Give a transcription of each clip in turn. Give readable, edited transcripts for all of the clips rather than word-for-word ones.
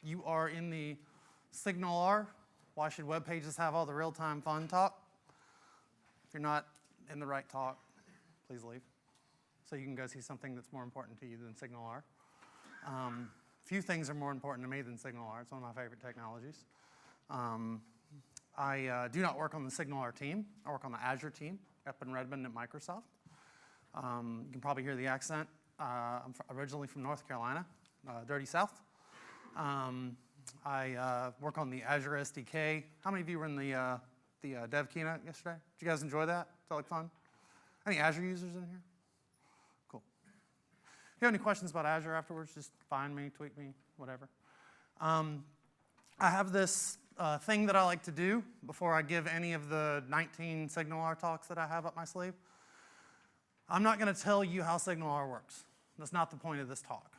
you are in the SignalR, why should web pages have all the real-time fun talk? If you're not in the right talk, please leave. So you can go see something that's more important to you than SignalR. Few things are more important to me than SignalR. It's one of my favorite technologies. I do not work on the SignalR team. I work on the Azure team up in Redmond at Microsoft. You can probably hear the accent. I'm originally from North Carolina, dirty South. I work on the Azure SDK. How many of you were in the dev keynote yesterday? Did you guys enjoy that? Is that like fun? Any Azure users in here? Cool. If you have any questions about Azure afterwards, just find me, tweet me, whatever. I have this thing that I like to do before I give any of the 19 SignalR talks that I have up my sleeve. I'm not going to tell you how SignalR works. That's not the point of this talk.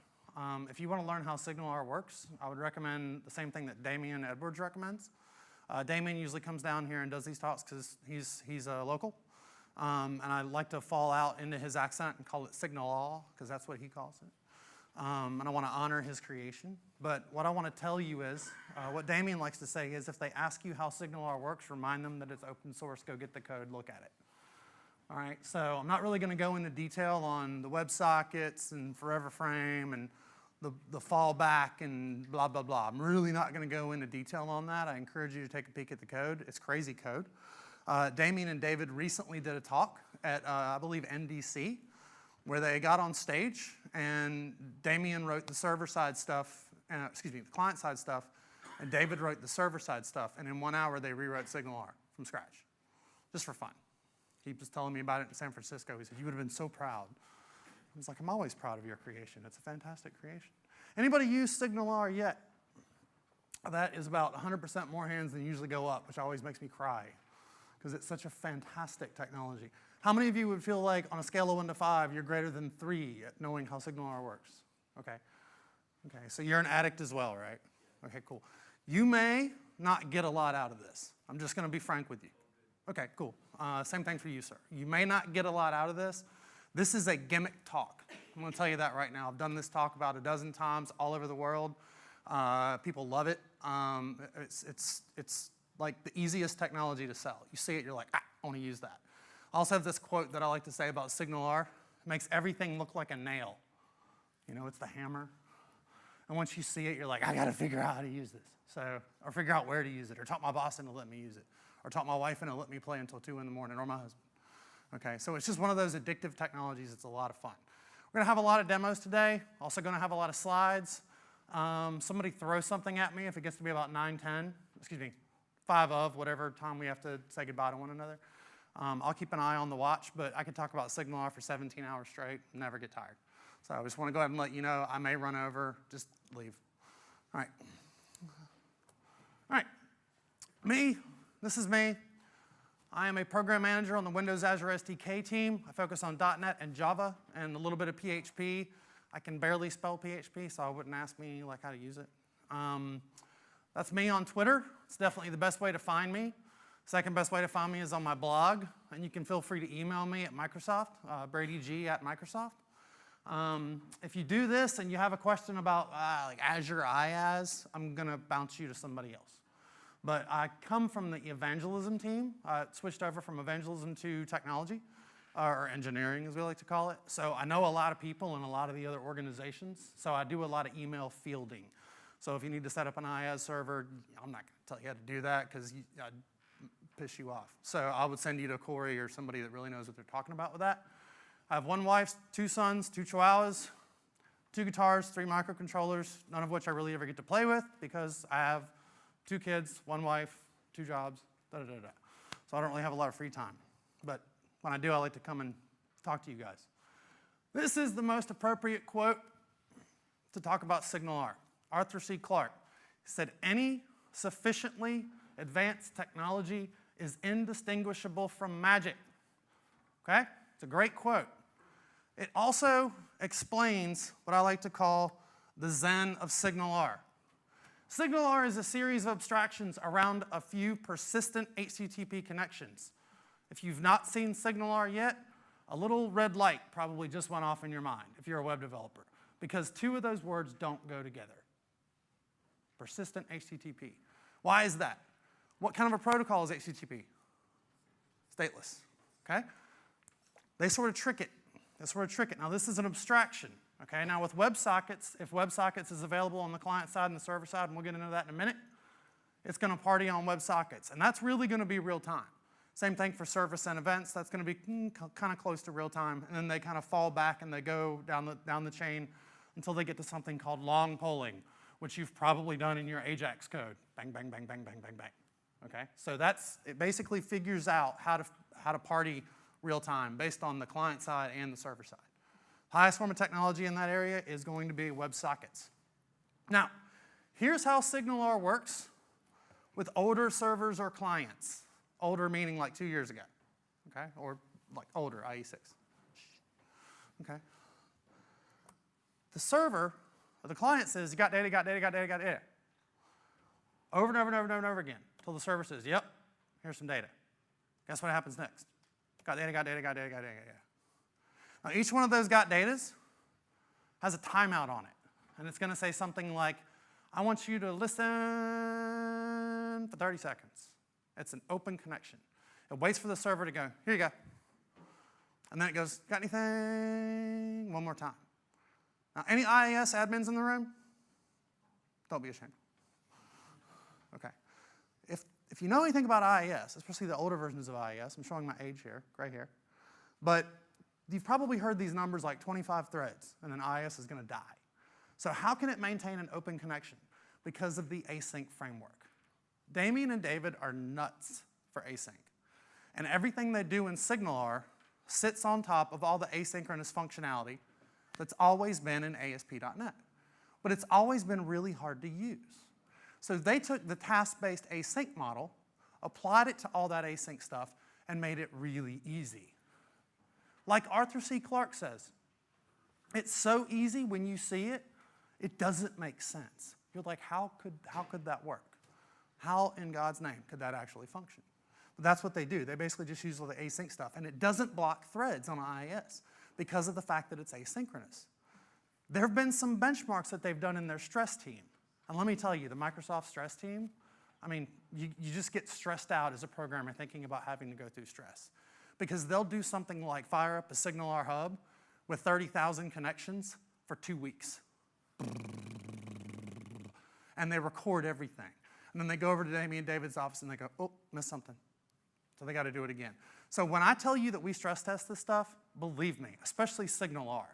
If you want to learn how SignalR works, I would recommend the same thing that Damian Edwards recommends. Damian usually comes down here and does these talks because he's a local. And I like to fall out into his accent and call it SignalR because that's what he calls it. And I want to honor his creation. But what I want to tell you is, what Damian likes to say is if they ask you how SignalR works, remind them that it's open source, go get the code, look at it. All right, so I'm not really going to go into detail on the WebSockets and Forever Frame and the fallback and blah, blah, blah. I'm really not going to go into detail on that. I encourage you to take a peek at the code. It's crazy code. Damian and David recently did a talk at, I believe, NDC, where they got on stage, and Damian wrote the server-side stuff, the client-side stuff, and David wrote the server-side stuff, and in 1 hour, they rewrote SignalR from scratch, just for fun. He was telling me about it in San Francisco. He said, you would have been so proud. I was like, I'm always proud of your creation. It's a fantastic creation. Anybody use SignalR yet? That is about 100% more hands than usually go up, which always makes me cry, because it's such a fantastic technology. How many of you would feel like, on a scale of 1 to 5, you're greater than 3 at knowing how SignalR works? Okay. Okay, so you're an addict as well, right? Okay, cool. You may not get a lot out of this. I'm just going to be frank with you. Okay, cool. Same thing for you, sir. You may not get a lot out of this. This is a gimmick talk. I'm going to tell you that right now. I've done this talk about a dozen times all over the world. People love it. It's like the easiest technology to sell. You see it, you're like, I want to use that. I also have this quote that I like to say about SignalR. It makes everything look like a nail. You know, it's the hammer. And once you see it, you're like, I got to figure out how to use this. So, or figure out where to use it, or talk my boss into let me use it, or talk my wife into let me play until 2 in the morning, or my husband. Okay, so it's just one of those addictive technologies. It's a lot of fun. We're going to have a lot of demos today. Also going to have a lot of slides. Somebody throw something at me if it gets to be about 9:10. Excuse me, 5 of whatever time we have to say goodbye to one another. I'll keep an eye on the watch, but I could talk about SignalR for 17 hours straight and never get tired. So I just want to go ahead and let you know I may run over. Just leave. All right. All right. Me. This is me. I am a program manager on the Windows Azure SDK team. I focus on .NET and Java and a little bit of PHP. I can barely spell PHP, so I wouldn't ask me like how to use it. That's me on Twitter. It's definitely the best way to find me. Second best way to find me is on my blog, and you can feel free to email me at Microsoft, BradyG@Microsoft. If you do this and you have a question about like Azure IaaS, I'm going to bounce you to somebody else. But I come from the evangelism team. I switched over from evangelism to technology, or engineering as we like to call it. So I know a lot of people in a lot of the other organizations. So I do a lot of email fielding. So if you need to set up an IaaS server, I'm not going to tell you how to do that because I'd piss you off. So I would send you to Corey or somebody that really knows what they're talking about with that. I have 1 wife, 2 sons, 2 chihuahuas, 2 guitars, 3 microcontrollers, none of which I really ever get to play with because I have 2 kids, 1 wife, 2 jobs, da-da-da-da. So I don't really have a lot of free time. But when I do, I like to come and talk to you guys. This is the most appropriate quote to talk about SignalR. Arthur C. Clarke said, any sufficiently advanced technology is indistinguishable from magic. Okay? It's a great quote. It also explains what I like to call the Zen of SignalR. SignalR is a series of abstractions around a few persistent HTTP connections. If you've not seen SignalR yet, a little red light probably just went off in your mind if you're a web developer, because 2 of those words don't go together. persistent HTTP. Why is that? What kind of a protocol is HTTP? Stateless, okay? They sort of trick it. Now, this is an abstraction, okay? Now, with WebSockets, if WebSockets is available on the client side and the server side, and we'll get into that in a minute, it's going to party on WebSockets, and that's really going to be real time. Same thing for service and events. That's going to be kind of close to real time, and then they kind of fall back and they go down the chain until they get to something called long polling, which you've probably done in your Ajax code. Bang, bang, bang, bang, bang, bang, bang. Okay, so it basically figures out how to party real time based on the client side and the server side. Highest form of technology in that area is going to be WebSockets. Now, here's how SignalR works with older servers or clients. Older meaning like 2 years ago, okay? Or like older, i.e. 6. Okay? The server, or the client says, you got data, got data, got data, got data. Over and over and over and over and over again, until the server says, yep, here's some data. Guess what happens next? Got data, got data, got data, got data, got data. Now, each one of those got datas has a timeout on it. And it's going to say something like, I want you to listen for 30 seconds. It's an open connection. It waits for the server to go, here you go. And then it goes, got anything? One more time. Now, any IIS admins in the room? Don't be ashamed. Okay. If you know anything about IIS, especially the older versions of IIS, I'm showing my age here, gray hair, but you've probably heard these numbers like 25 threads, and then IIS is going to die. So how can it maintain an open connection? Because of the async framework. Damien and David are nuts for async. And everything they do in SignalR sits on top of all the asynchronous functionality that's always been in ASP.NET. But it's always been really hard to use. So they took the task-based async model, applied it to all that async stuff, and made it really easy. Like Arthur C. Clarke says, it's so easy when you see it, it doesn't make sense. You're like, how could that work? How in God's name could that actually function? But that's what they do. They basically just use all the async stuff, and it doesn't block threads on IIS because of the fact that it's asynchronous. There have been some benchmarks that they've done in their stress team. And let me tell you, the Microsoft stress team, I mean, you just get stressed out as a programmer thinking about having to go through stress. Because they'll do something like fire up a SignalR hub with 30,000 connections for 2 weeks. And they record everything. And then they go over to Damien David's office and they go, oh, missed something. So they got to do it again. So when I tell you that we stress test this stuff, believe me, especially SignalR.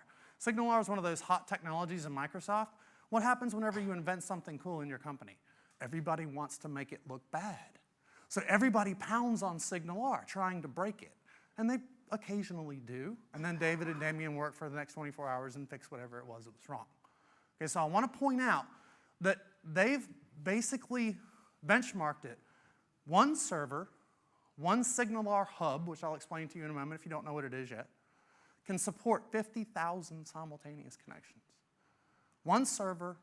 SignalR is one of those hot technologies in Microsoft. What happens whenever you invent something cool in your company? Everybody wants to make it look bad. So everybody pounds on SignalR trying to break it. And they occasionally do. And then David and Damien work for the next 24 hours and fix whatever it was that was wrong. Okay, so I want to point out that they've basically benchmarked it. One server, one SignalR hub, which I'll explain to you in a moment if you don't know what it is yet, can support 50,000 simultaneous connections. One server,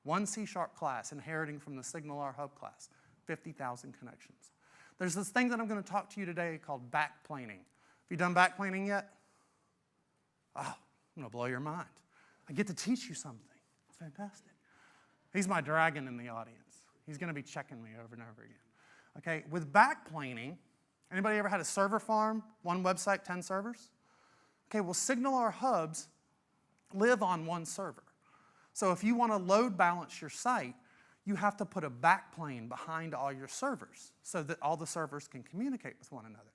one C# class inheriting from the SignalR hub class, 50,000 connections. There's this thing that I'm going to talk to you today called backplaning. Have you done backplaning yet? Oh, I'm going to blow your mind. I get to teach you something. It's fantastic. He's my dragon in the audience. He's going to be checking me over and over again. Okay, with backplaning, anybody ever had a server farm? One website, 10 servers? Okay, well, SignalR hubs live on one server. So if you want to load balance your site, you have to put a backplane behind all your servers so that all the servers can communicate with one another.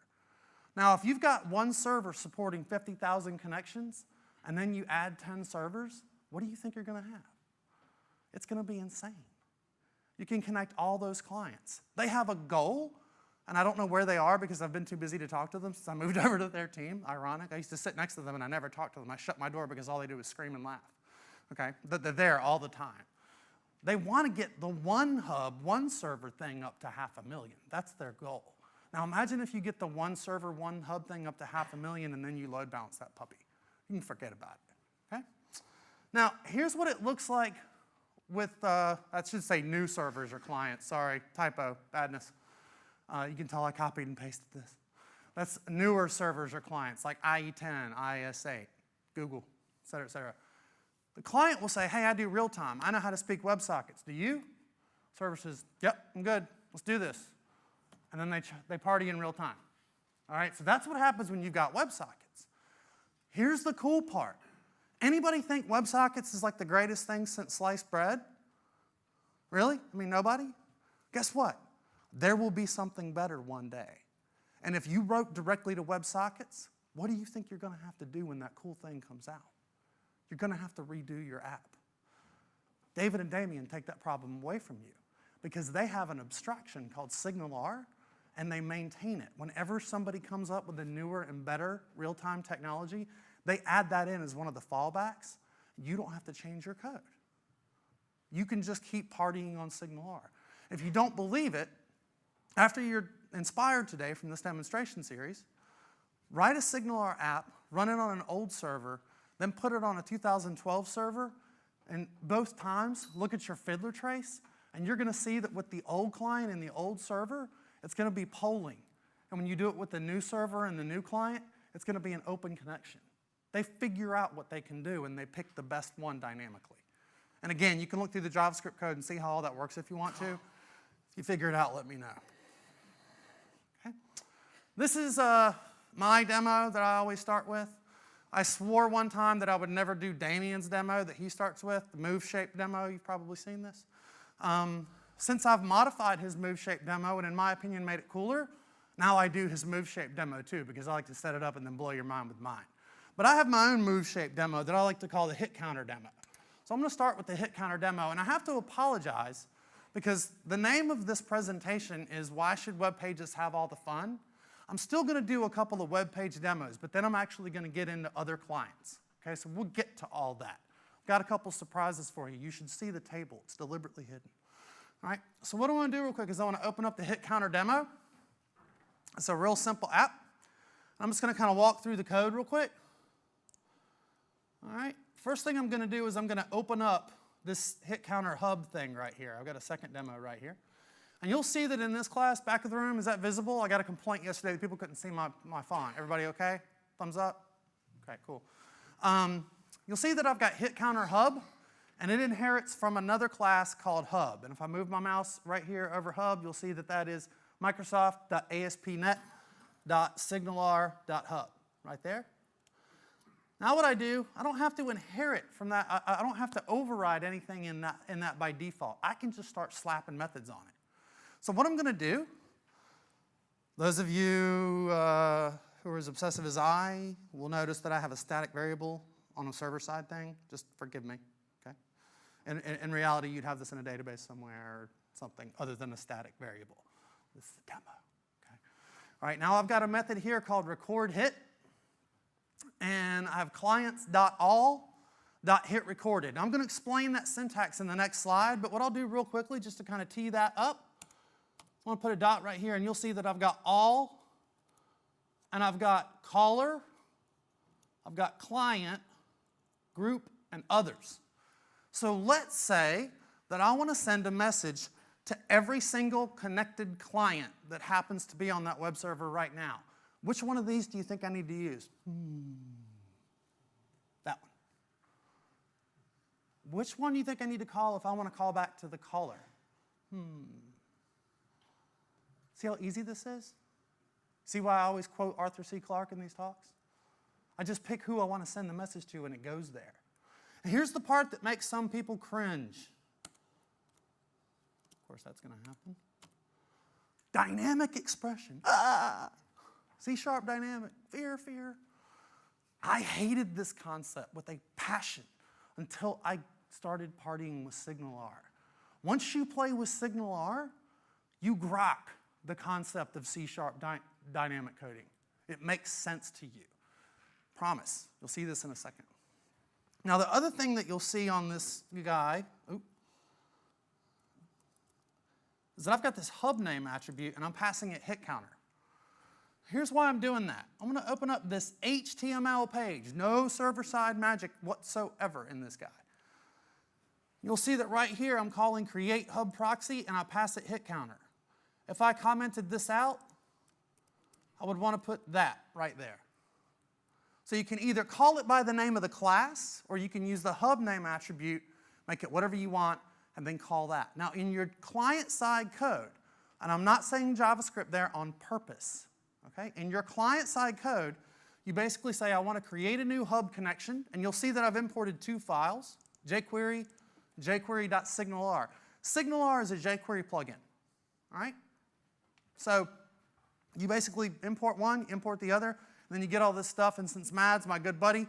Now, if you've got one server supporting 50,000 connections, and then you add 10 servers, what do you think you're going to have? It's going to be insane. You can connect all those clients. They have a goal, and I don't know where they are because I've been too busy to talk to them since I moved over to their team. Ironic. I used to sit next to them, and I never talked to them. I shut my door because all they do is scream and laugh. Okay? They're there all the time. They want to get the one hub, one server thing up to 500,000. That's their goal. Now imagine if you get the one server, one hub thing up to 500,000 and then you load balance that puppy. You can forget about it. Okay? Now here's what it looks like with, I should say new servers or clients. Sorry, typo, badness. You can tell I copied and pasted this. That's newer servers or clients like IE10, IS8, Google, et cetera, et cetera. The client will say, hey, I do real time. I know how to speak WebSockets. Do you? Server says, yep, I'm good. Let's do this. And then they party in real time. All right, so that's what happens when you've got WebSockets. Here's the cool part. Anybody think WebSockets is like the greatest thing since sliced bread? Really? I mean, nobody? Guess what? There will be something better one day. And if you wrote directly to WebSockets, what do you think you're going to have to do when that cool thing comes out? You're going to have to redo your app. David and Damien take that problem away from you because they have an abstraction called SignalR, and they maintain it. Whenever somebody comes up with a newer and better real-time technology, they add that in as one of the fallbacks. You don't have to change your code. You can just keep partying on SignalR. If you don't believe it, after you're inspired today from this demonstration series, write a SignalR app, run it on an old server, then put it on a 2012 server, and both times look at your fiddler trace, and you're going to see that with the old client and the old server, it's going to be polling. And when you do it with the new server and the new client, it's going to be an open connection. They figure out what they can do, and they pick the best one dynamically. And again, you can look through the JavaScript code and see how all that works if you want to. If you figure it out, let me know. Okay. This is my demo that I always start with. I swore one time that I would never do Damien's demo that he starts with, the move shape demo. You've probably seen this. Since I've modified his move shape demo and in my opinion made it cooler, now I do his move shape demo too because I like to set it up and then blow your mind with mine. But I have my own move shape demo that I like to call the hit counter demo. So I'm going to start with the hit counter demo, and I have to apologize because the name of this presentation is Why Should Web Pages Have All the Fun? I'm still going to do a couple of web page demos, but then I'm actually going to get into other clients. Okay, so we'll get to all that. I've got a couple surprises for you. You should see the table. It's deliberately hidden. All right, so what I want to do real quick is I want to open up the hit counter demo. It's a real simple app. I'm just going to kind of walk through the code real quick. All right, first thing I'm going to do is I'm going to open up this hit counter hub thing right here. I've got a second demo right here. And you'll see that in this class, back of the room, is that visible? I got a complaint yesterday that people couldn't see my font. Everybody okay? Thumbs up? Okay, cool. You'll see that I've got hit counter hub, and it inherits from another class called hub. And if I move my mouse right here over hub, you'll see that that is Microsoft.ASP.NET.SignalR.hub right there. Now what I do, I don't have to inherit from that. I don't have to override anything in that by default. I can just start slapping methods on it. So what I'm going to do, those of you who are as obsessive as I will notice that I have a static variable on a server-side thing. Just forgive me, okay? In reality, you'd have this in a database somewhere or something other than a static variable. This is the demo, okay? All right, now I've got a method here called recordHit, and I have clients.all.hitRecorded. Now I'm going to explain that syntax in the next slide, but what I'll do real quickly just to kind of tee that up, I'm going to put a dot right here, and you'll see that I've got all, and I've got caller, I've got client, group, and others. So let's say that I want to send a message to every single connected client that happens to be on that web server right now. Which one of these do you think I need to use? That one. Which one do you think I need to call if I want to call back to the caller? See how easy this is? See why I always quote Arthur C. Clarke in these talks? I just pick who I want to send the message to, and it goes there. And here's the part that makes some people cringe. Of course, that's going to happen. Dynamic expression. C# dynamic. Fear, fear. I hated this concept with a passion until I started partying with SignalR. Once you play with SignalR, you grok the concept of C# dynamic coding. It makes sense to you. Promise. You'll see this in a second. Now, the other thing that you'll see on this guy is that I've got this hub name attribute, and I'm passing it hit counter. Here's why I'm doing that. I'm going to open up this HTML page. No server-side magic whatsoever in this guy. You'll see that right here I'm calling create hub proxy, and I pass it hit counter. If I commented this out, I would want to put that right there. So you can either call it by the name of the class, or you can use the hub name attribute, make it whatever you want, and then call that. Now, in your client-side code, and I'm not saying JavaScript there on purpose, okay? In your client-side code, you basically say, I want to create a new hub connection, and you'll see that I've imported 2 files, jQuery, jQuery.SignalR. SignalR is a jQuery plugin, all right? So you basically import one, import the other, and then you get all this stuff, and since Mads, my good buddy,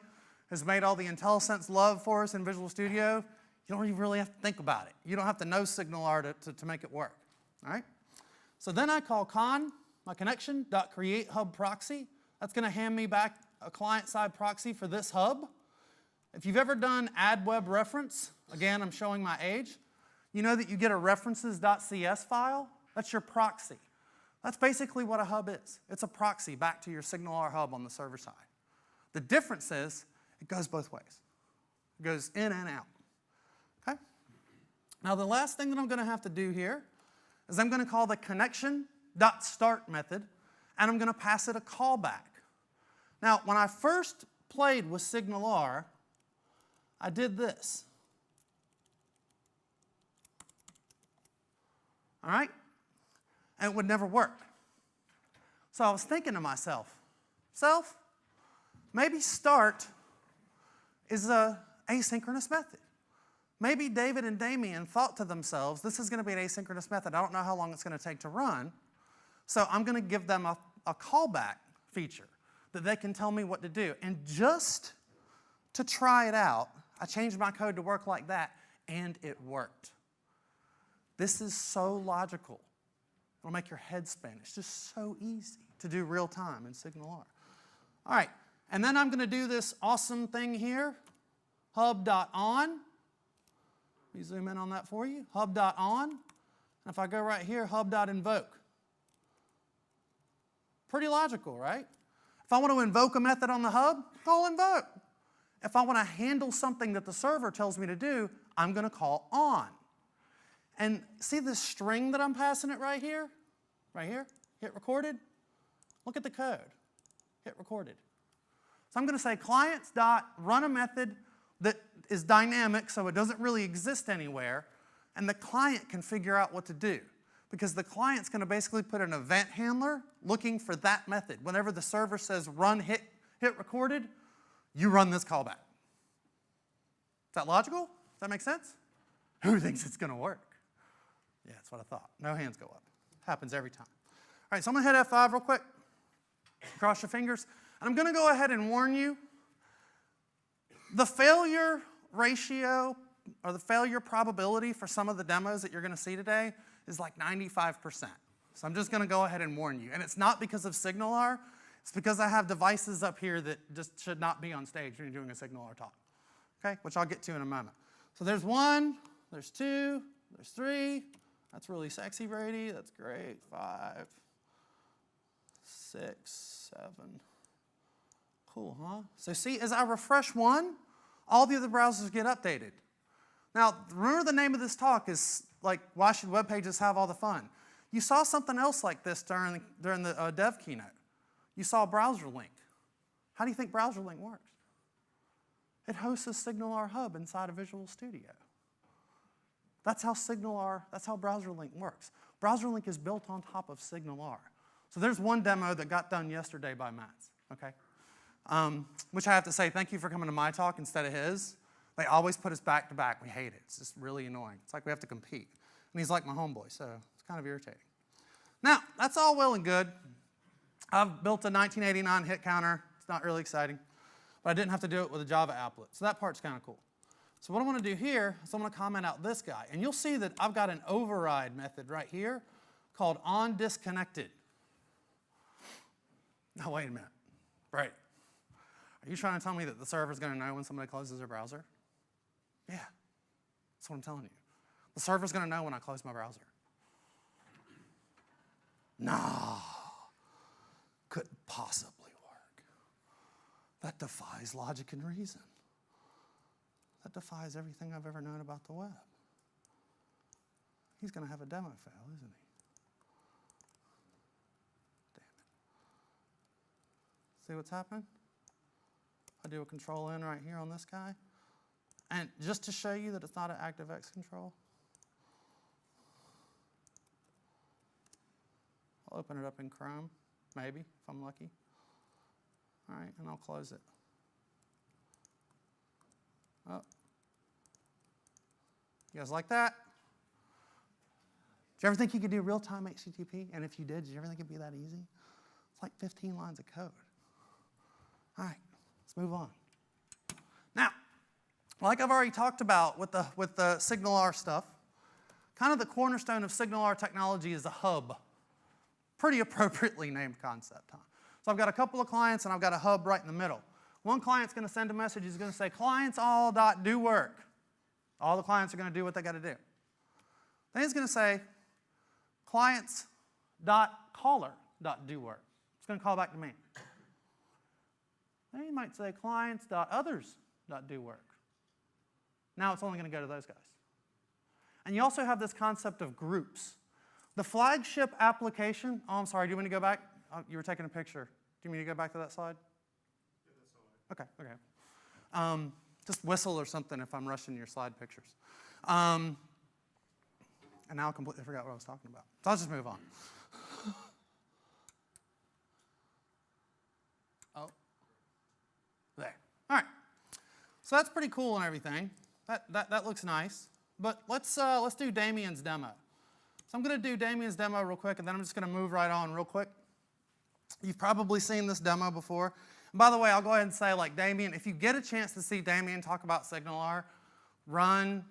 has made all the IntelliSense love for us in Visual Studio, you don't even really have to think about it. You don't have to know SignalR to make it work, all right? So then I call my connection.createHubProxy. That's going to hand me back a client-side proxy for this hub. If you've ever done add web reference, again, I'm showing my age, you know that you get a references.cs file. That's your proxy. That's basically what a hub is. It's a proxy back to your SignalR hub on the server side. The difference is it goes both ways. It goes in and out. Okay? Now, the last thing that I'm going to have to do here is I'm going to call the connection.start method, and I'm going to pass it a callback. Now, when I first played with SignalR, I did this. All right? And it would never work. So I was thinking to myself, maybe start is an asynchronous method. Maybe David and Damien thought to themselves, this is going to be an asynchronous method. I don't know how long it's going to take to run. So I'm going to give them a callback feature that they can tell me what to do. And just to try it out, I changed my code to work like that, and it worked. This is so logical. It'll make your head spin. It's just so easy to do real time in SignalR. All right, and then I'm going to do this awesome thing here, hub.on. Let me zoom in on that for you. Hub.on. And if I go right here, hub.invoke. Pretty logical, right? If I want to invoke a method on the hub, call invoke. If I want to handle something that the server tells me to do, I'm going to call on. And see this string that I'm passing it right here? Right here? Hit recorded. Look at the code. Hit recorded. So I'm going to say clients.run a method that is dynamic, so it doesn't really exist anywhere, and the client can figure out what to do. Because the client's going to basically put an event handler looking for that method. Whenever the server says run hit recorded, you run this callback. Is that logical? Does that make sense? Who thinks it's going to work? Yeah, that's what I thought. No hands go up. Happens every time. All right, so I'm going to hit F5 real quick. Cross your fingers. And I'm going to go ahead and warn you. The failure ratio or the failure probability for some of the demos that you're going to see today is like 95%. So I'm just going to go ahead and warn you. And it's not because of SignalR. It's because I have devices up here that just should not be on stage when you're doing a SignalR talk, okay? Which I'll get to in a moment. So there's 1, there's 2, there's 3. That's really sexy, Brady. That's great. 5, 6, 7. Cool, huh? So see, as I refresh one, all the other browsers get updated. Now, remember the name of this talk is like, why should web pages have all the fun? You saw something else like this during the dev keynote. You saw Browser Link. How do you think Browser Link works? It hosts a SignalR hub inside of Visual Studio. That's how Browser Link works. Browser Link is built on top of SignalR. So there's one demo that got done yesterday by Matt, okay? Which I have to say, thank you for coming to my talk instead of his. They always put us back to back. We hate it. It's just really annoying. It's like we have to compete. And he's like my homeboy, so it's kind of irritating. Now, that's all well and good. I've built a 1989 hit counter. It's not really exciting. But I didn't have to do it with a Java applet. So that part's kind of cool. So what I want to do here is I'm going to comment out this guy. And you'll see that I've got an override method right here called onDisconnected. Now, wait a minute. Right. Are you trying to tell me that the server's going to know when somebody closes their browser? Yeah. That's what I'm telling you. The server's going to know when I close my browser. No. Couldn't possibly work. That defies logic and reason. That defies everything I've ever known about the web. He's going to have a demo fail, isn't he? Damn it. See what's happening? I do a control N right here on this guy. And just to show you that it's not an ActiveX control, open it up in Chrome, maybe, if I'm lucky. All right, and I'll close it. Oh. You guys like that? Did you ever think you could do real-time HTTP? And if you did you ever think it'd be that easy? It's like 15 lines of code. All right, let's move on. Now, like I've already talked about with the SignalR stuff, kind of the cornerstone of SignalR technology is a hub. Pretty appropriately named concept, huh? So I've got a couple of clients and I've got a hub right in the middle. One client's going to send a message, he's going to say, clients all do work. All the clients are going to do what they got to do. Then he's going to say, clients.caller.do work. It's going to call back to me. Then he might say, clients.others.do work. Now it's only going to go to those guys. And you also have this concept of groups. The flagship application, oh, I'm sorry, do you want me to go back? Oh, you were taking a picture. Do you want me to go back to that slide? Yeah, that's all right. Okay. Just whistle or something if I'm rushing your slide pictures. And now I completely forgot what I was talking about. So I'll just move on. Oh. There. All right. So that's pretty cool and everything. That looks nice. But let's do Damien's demo. So I'm going to do Damien's demo real quick, and then I'm just going to move right on real quick. You've probably seen this demo before. And by the way, I'll go ahead and say, like Damien, if you get a chance to see Damien talk about SignalR, run,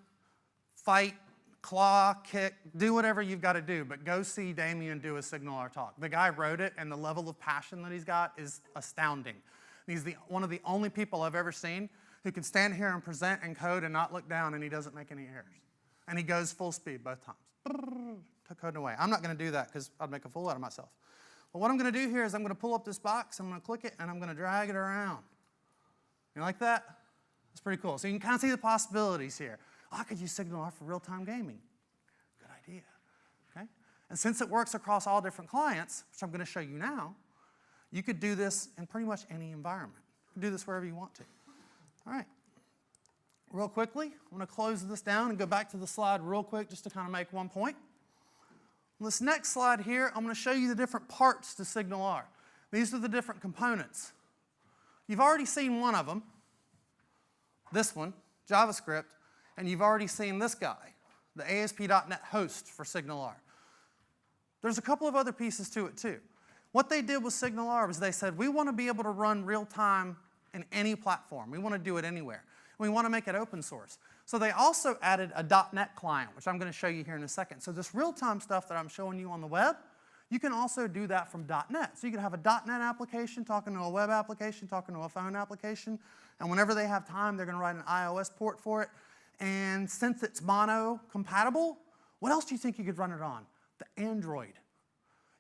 fight, claw, kick, do whatever you've got to do, but go see Damien do a SignalR talk. The guy wrote it, and the level of passion that he's got is astounding. He's one of the only people I've ever seen who can stand here and present and code and not look down, and he doesn't make any errors. And he goes full speed both times. Coding away. I'm not going to do that because I'd make a fool out of myself. But what I'm going to do here is I'm going to pull up this box, I'm going to click it, and I'm going to drag it around. You like that? That's pretty cool. So you can kind of see the possibilities here. Oh, I could use SignalR for real-time gaming. Good idea. Okay? And since it works across all different clients, which I'm going to show you now, you could do this in pretty much any environment. You can do this wherever you want to. All right. Real quickly, I'm going to close this down and go back to the slide real quick just to kind of make one point. On this next slide here, I'm going to show you the different parts to SignalR. These are the different components. You've already seen one of them, this one, JavaScript, and you've already seen this guy, the ASP.NET host for SignalR. There's a couple of other pieces to it too. What they did with SignalR was they said, we want to be able to run real-time in any platform. We want to do it anywhere. We want to make it open source. So they also added a .NET client, which I'm going to show you here in a second. So this real-time stuff that I'm showing you on the web, you can also do that from .NET. So you can have a .NET application talking to a web application, talking to a phone application, and whenever they have time, they're going to write an iOS port for it. And since it's mono compatible, what else do you think you could run it on? The Android.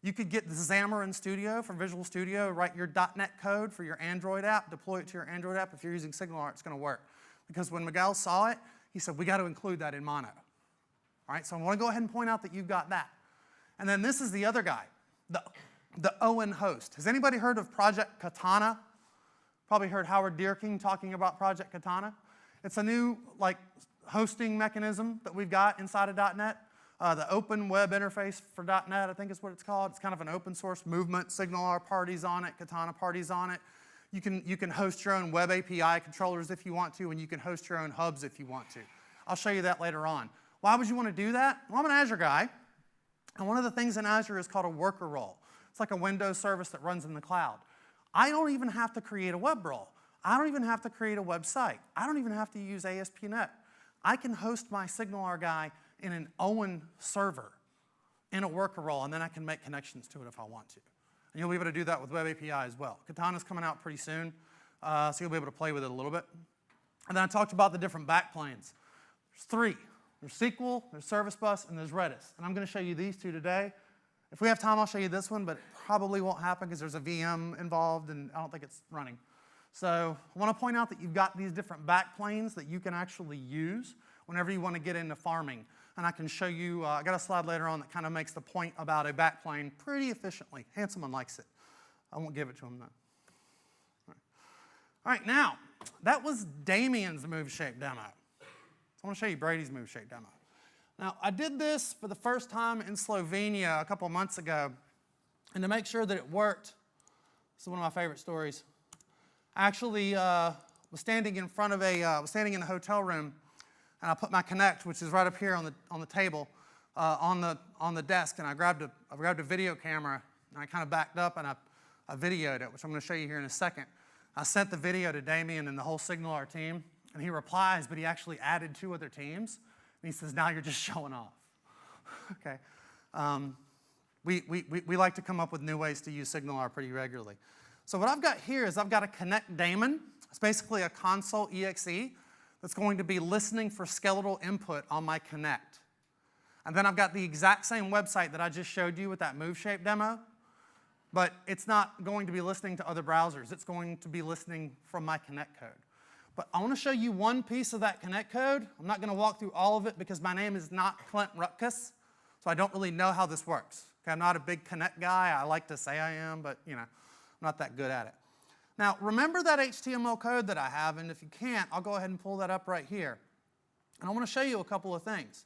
You could get the Xamarin Studio from Visual Studio, write your .NET code for your Android app, deploy it to your Android app. If you're using SignalR, it's going to work. Because when Miguel saw it, he said, we got to include that in mono. All right, so I want to go ahead and point out that you've got that. And then this is the other guy, the Owen host. Has anybody heard of Project Katana? Probably heard Howard Deerking talking about Project Katana. It's a new hosting mechanism that we've got inside of .NET. The Open Web Interface for .NET, I think is what it's called. It's kind of an open source movement. SignalR parties on it, Katana parties on it. You can host your own web API controllers if you want to, and you can host your own hubs if you want to. I'll show you that later on. Why would you want to do that? Well, I'm an Azure guy, and one of the things in Azure is called a worker role. It's like a Windows service that runs in the cloud. I don't even have to create a web role. I don't even have to create a website. I don't even have to use ASP.NET. I can host my SignalR guy in an Owen server in a worker role, and then I can make connections to it if I want to. And you'll be able to do that with Web API as well. Katana's coming out pretty soon, so you'll be able to play with it a little bit. And then I talked about the different backplanes. There's three. There's SQL, there's Service Bus, and there's Redis. And I'm going to show you these two today. If we have time, I'll show you this one, but it probably won't happen because there's a VM involved, and I don't think it's running. So I want to point out that you've got these different backplanes that you can actually use whenever you want to get into farming. And I can show you, I got a slide later on that kind of makes the point about a backplane pretty efficiently. Hanselman likes it. I won't give it to him though. All right, now, that was Damien's move shape demo. So I want to show you Brady's move shape demo. Now, I did this for the first time in Slovenia a couple months ago. And to make sure that it worked, this is one of my favorite stories. I actually was standing in front of was standing in a hotel room, and I put my Connect, which is right up here on the table, on the desk, and I grabbed a video camera, and I kind of backed up and I videoed it, which I'm going to show you here in a second. I sent the video to Damien and the whole SignalR team, and he replies, but he actually added 2 other teams, and he says, "Now you're just showing off." Okay. We like to come up with new ways to use SignalR pretty regularly. So what I've got here is I've got a Connect daemon. It's basically a console exe that's going to be listening for skeletal input on my Connect. And then I've got the exact same website that I just showed you with that move shape demo, but it's not going to be listening to other browsers. It's going to be listening from my Connect code. But I want to show you one piece of that Connect code. I'm not going to walk through all of it because my name is not Clint Rutkus, so I don't really know how this works. Okay, I'm not a big Connect guy. I like to say I am, but I'm not that good at it. Now, remember that HTML code that I have, and if you can't, I'll go ahead and pull that up right here. And I want to show you a couple of things.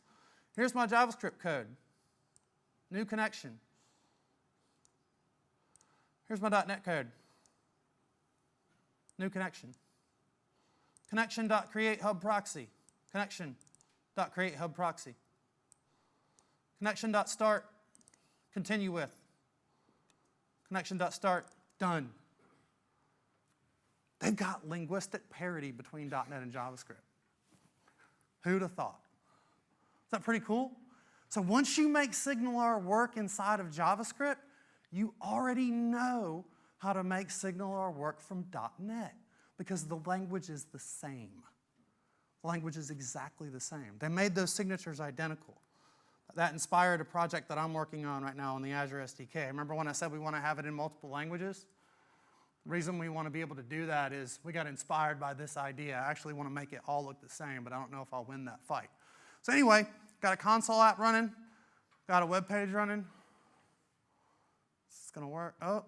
Here's my JavaScript code. New connection. Here's my .NET code. New connection. Connection.createHubProxy. Connection.createHubProxy. Connection.start. Continue with. Connection.start. Done. They've got linguistic parity between .NET and JavaScript. Who'd have thought? Is that pretty cool? So once you make SignalR work inside of JavaScript, you already know how to make SignalR work from .NET because the language is the same. The language is exactly the same. They made those signatures identical. That inspired a project that I'm working on right now on the Azure SDK. Remember when I said we want to have it in multiple languages? The reason we want to be able to do that is we got inspired by this idea. I actually want to make it all look the same, but I don't know if I'll win that fight. So anyway, got a console app running, got a web page running. It's going to work. Oh,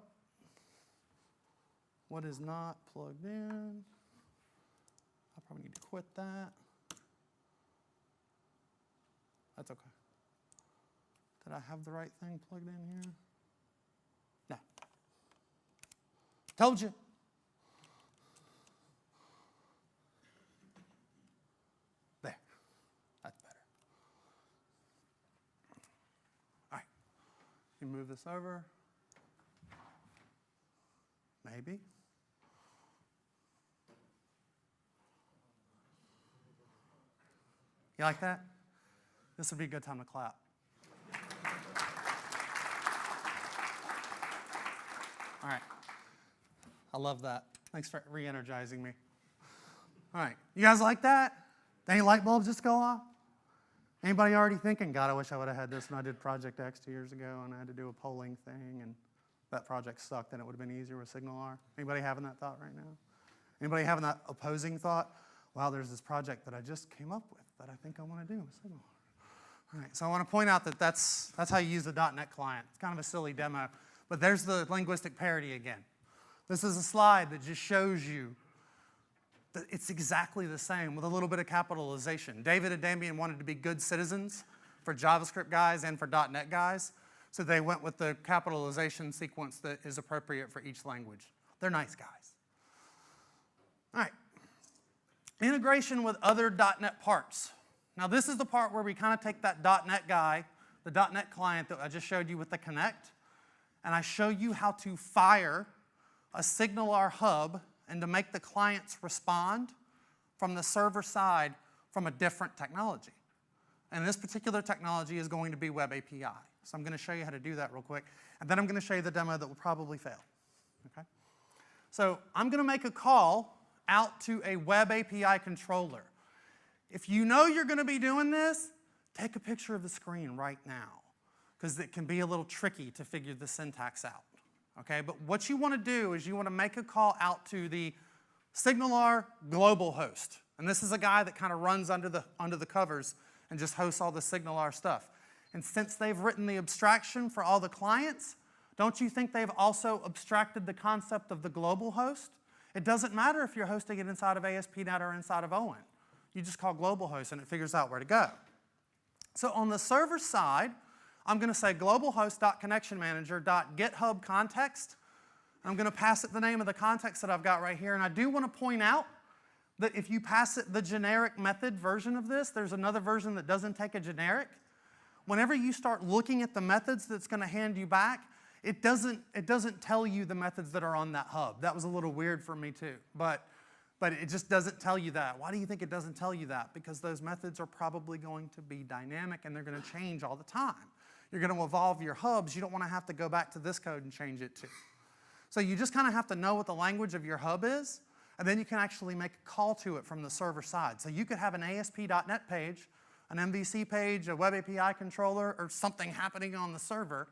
what is not plugged in? I probably need to quit that. That's okay. Did I have the right thing plugged in here? No. Told you. There. That's better. All right. You move this over. Maybe. You like that? This would be a good time to clap. All right. I love that. Thanks for re-energizing me. All right. You guys like that? Any light bulbs just go off? Anybody already thinking, God, I wish I would have had this when I did Project X 2 years ago and I had to do a polling thing and that project sucked and it would have been easier with SignalR? Anybody having that thought right now? Anybody having that opposing thought? Wow, there's this project that I just came up with that I think I want to do with SignalR. All right, so I want to point out that that's how you use the .NET client. It's kind of a silly demo, but there's the linguistic parity again. This is a slide that just shows you that it's exactly the same with a little bit of capitalization. David and Damien wanted to be good citizens for JavaScript guys and for .NET guys, so they went with the capitalization sequence that is appropriate for each language. They're nice guys. All right. Integration with other .NET parts. Now this is the part where we kind of take that .NET guy, the .NET client that I just showed you with the Connect, and I show you how to fire a SignalR hub and to make the clients respond from the server side from a different technology. And this particular technology is going to be Web API. So I'm going to show you how to do that real quick, and then I'm going to show you the demo that will probably fail. Okay? So I'm going to make a call out to a Web API controller. If you know you're going to be doing this, take a picture of the screen right now, because it can be a little tricky to figure the syntax out. Okay? But what you want to do is you want to make a call out to the SignalR global host. And this is a guy that kind of runs under the covers and just hosts all the SignalR stuff. And since they've written the abstraction for all the clients, don't you think they've also abstracted the concept of the global host? It doesn't matter if you're hosting it inside of ASP.NET or inside of OWYN. You just call global host and it figures out where to go. So on the server side, I'm going to say globalhost.connectionmanager.github context. I'm going to pass it the name of the context that I've got right here. And I do want to point out that if you pass it the generic method version of this, there's another version that doesn't take a generic. Whenever you start looking at the methods that's going to hand you back, it doesn't tell you the methods that are on that hub. That was a little weird for me too, but it just doesn't tell you that. Why do you think it doesn't tell you that? Because those methods are probably going to be dynamic and they're going to change all the time. You're going to evolve your hubs. You don't want to have to go back to this code and change it too. So you just kind of have to know what the language of your hub is, and then you can actually make a call to it from the server side. So you could have an ASP.NET page, an MVC page, a Web API controller, or something happening on the server,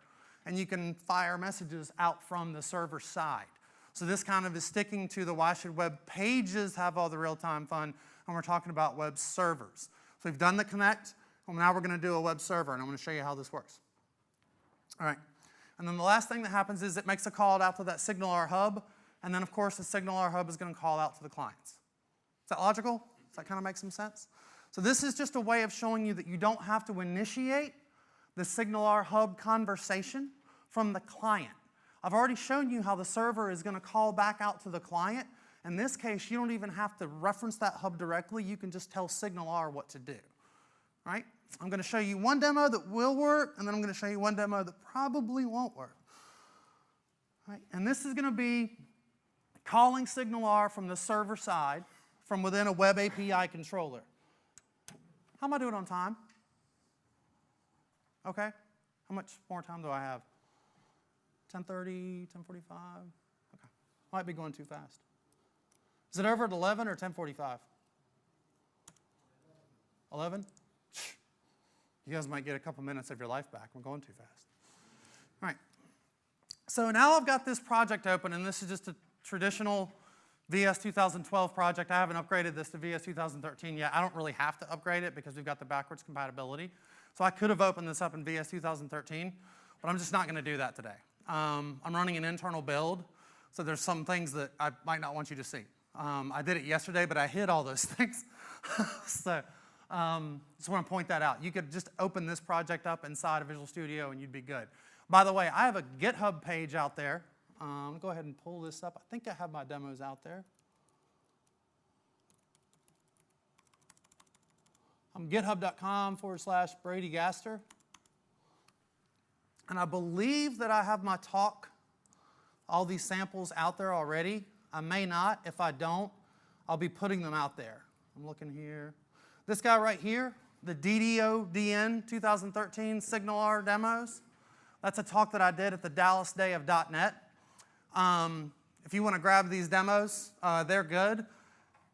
and you can fire messages out from the server side. So this kind of is sticking to the why should web pages have all the real-time fun, and we're talking about web servers. So we've done the connect, and now we're going to do a web server, and I'm going to show you how this works. All right. And then the last thing that happens is it makes a call out to that SignalR hub, and then, of course, the SignalR hub is going to call out to the clients. Is that logical? Does that kind of make some sense? So this is just a way of showing you that you don't have to initiate the SignalR hub conversation from the client. I've already shown you how the server is going to call back out to the client. In this case, you don't even have to reference that hub directly. You can just tell SignalR what to do. Right? I'm going to show you one demo that will work, and then I'm going to show you one demo that probably won't work. Right? And this is going to be calling SignalR from the server side from within a Web API controller. How am I doing on time? Okay. How much more time do I have? 10:30, 10:45? Okay. Might be going too fast. Is it over at 11 or 10:45? 11? You guys might get a couple minutes of your life back. We're going too fast. All right. So now I've got this project open, and this is just a traditional VS 2012 project. I haven't upgraded this to VS 2013 yet. I don't really have to upgrade it because we've got the backwards compatibility. So I could have opened this up in VS 2013, but I'm just not going to do that today. I'm running an internal build, so there's some things that I might not want you to see. I did it yesterday, but I hid all those things. So just want to point that out. You could just open this project up inside of Visual Studio and you'd be good. By the way, I have a GitHub page out there. Go ahead and pull this up. I think I have my demos out there. I'm github.com/Brady Gaster. And I believe that I have my talk, all these samples out there already. I may not. If I don't, I'll be putting them out there. I'm looking here. This guy right here, the DDODN 2013 SignalR demos, that's a talk that I did at the Dallas Day of .NET. If you want to grab these demos, they're good.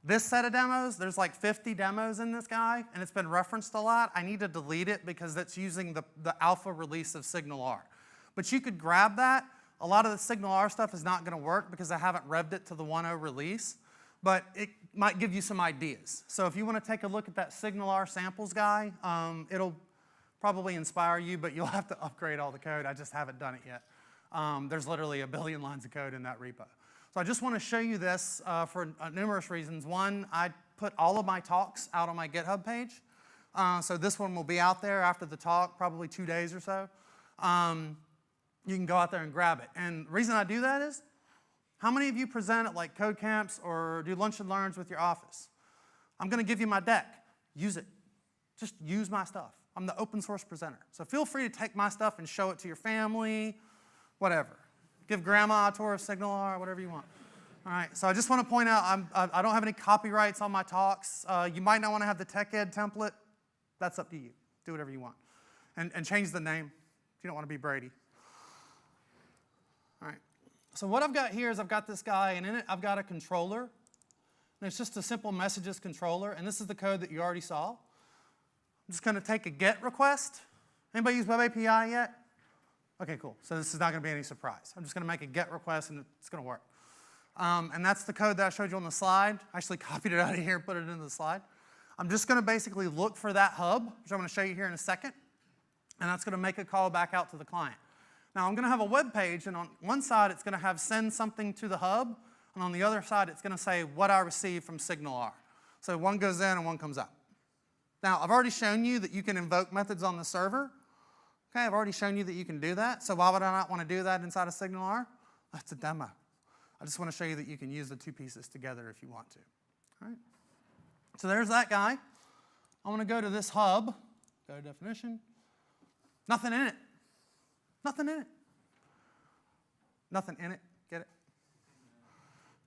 This set of demos, there's like 50 demos in this guy, and it's been referenced a lot. I need to delete it because that's using the alpha release of SignalR. But you could grab that. A lot of the SignalR stuff is not going to work because I haven't revved it to the 1.0 release, but it might give you some ideas. So if you want to take a look at that SignalR samples guy, it'll probably inspire you, but you'll have to upgrade all the code. I just haven't done it yet. There's literally 1 billion lines of code in that repo. So I just want to show you this for numerous reasons. One, I put all of my talks out on my GitHub page. So this one will be out there after the talk, probably 2 days or so. You can go out there and grab it. And the reason I do that is, how many of you present at like code camps or do lunch and learns with your office? I'm going to give you my deck. Use it. Just use my stuff. I'm the open source presenter. So feel free to take my stuff and show it to your family, whatever. Give grandma a tour of SignalR, whatever you want. All right, so I just want to point out I don't have any copyrights on my talks. You might not want to have the TechEd template. That's up to you. Do whatever you want. And change the name if you don't want to be Brady. All right, so what I've got here is I've got this guy, and in it I've got a controller. And it's just a simple messages controller, and this is the code that you already saw. I'm just going to take a GET request. Anybody use Web API yet? Okay, cool. So this is not going to be any surprise. I'm just going to make a GET request, and it's going to work. And that's the code that I showed you on the slide. I actually copied it out of here and put it into the slide. I'm just going to basically look for that hub, which I'm going to show you here in a second, and that's going to make a call back out to the client. Now, I'm going to have a web page, and on one side, it's going to have send something to the hub, and on the other side, it's going to say what I received from SignalR. So one goes in and one comes out. Now, I've already shown you that you can invoke methods on the server. Okay, I've already shown you that you can do that, so why would I not want to do that inside of SignalR? That's a demo. I just want to show you that you can use the two pieces together if you want to. All right? So there's that guy. I want to go to this hub. Go to definition. Nothing in it. Nothing in it. Nothing in it. Get it?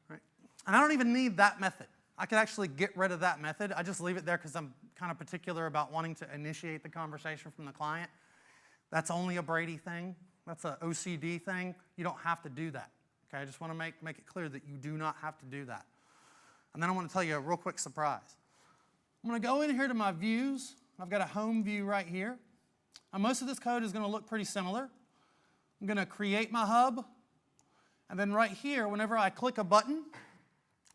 Right. And I don't even need that method. I could actually get rid of that method. I just leave it there because I'm kind of particular about wanting to initiate the conversation from the client. That's only a Brady thing. That's an OCD thing. You don't have to do that. Okay, I just want to make it clear that you do not have to do that. And then I want to tell you a real quick surprise. I'm going to go in here to my views. I've got a home view right here. And most of this code is going to look pretty similar. I'm going to create my hub. And then right here, whenever I click a button,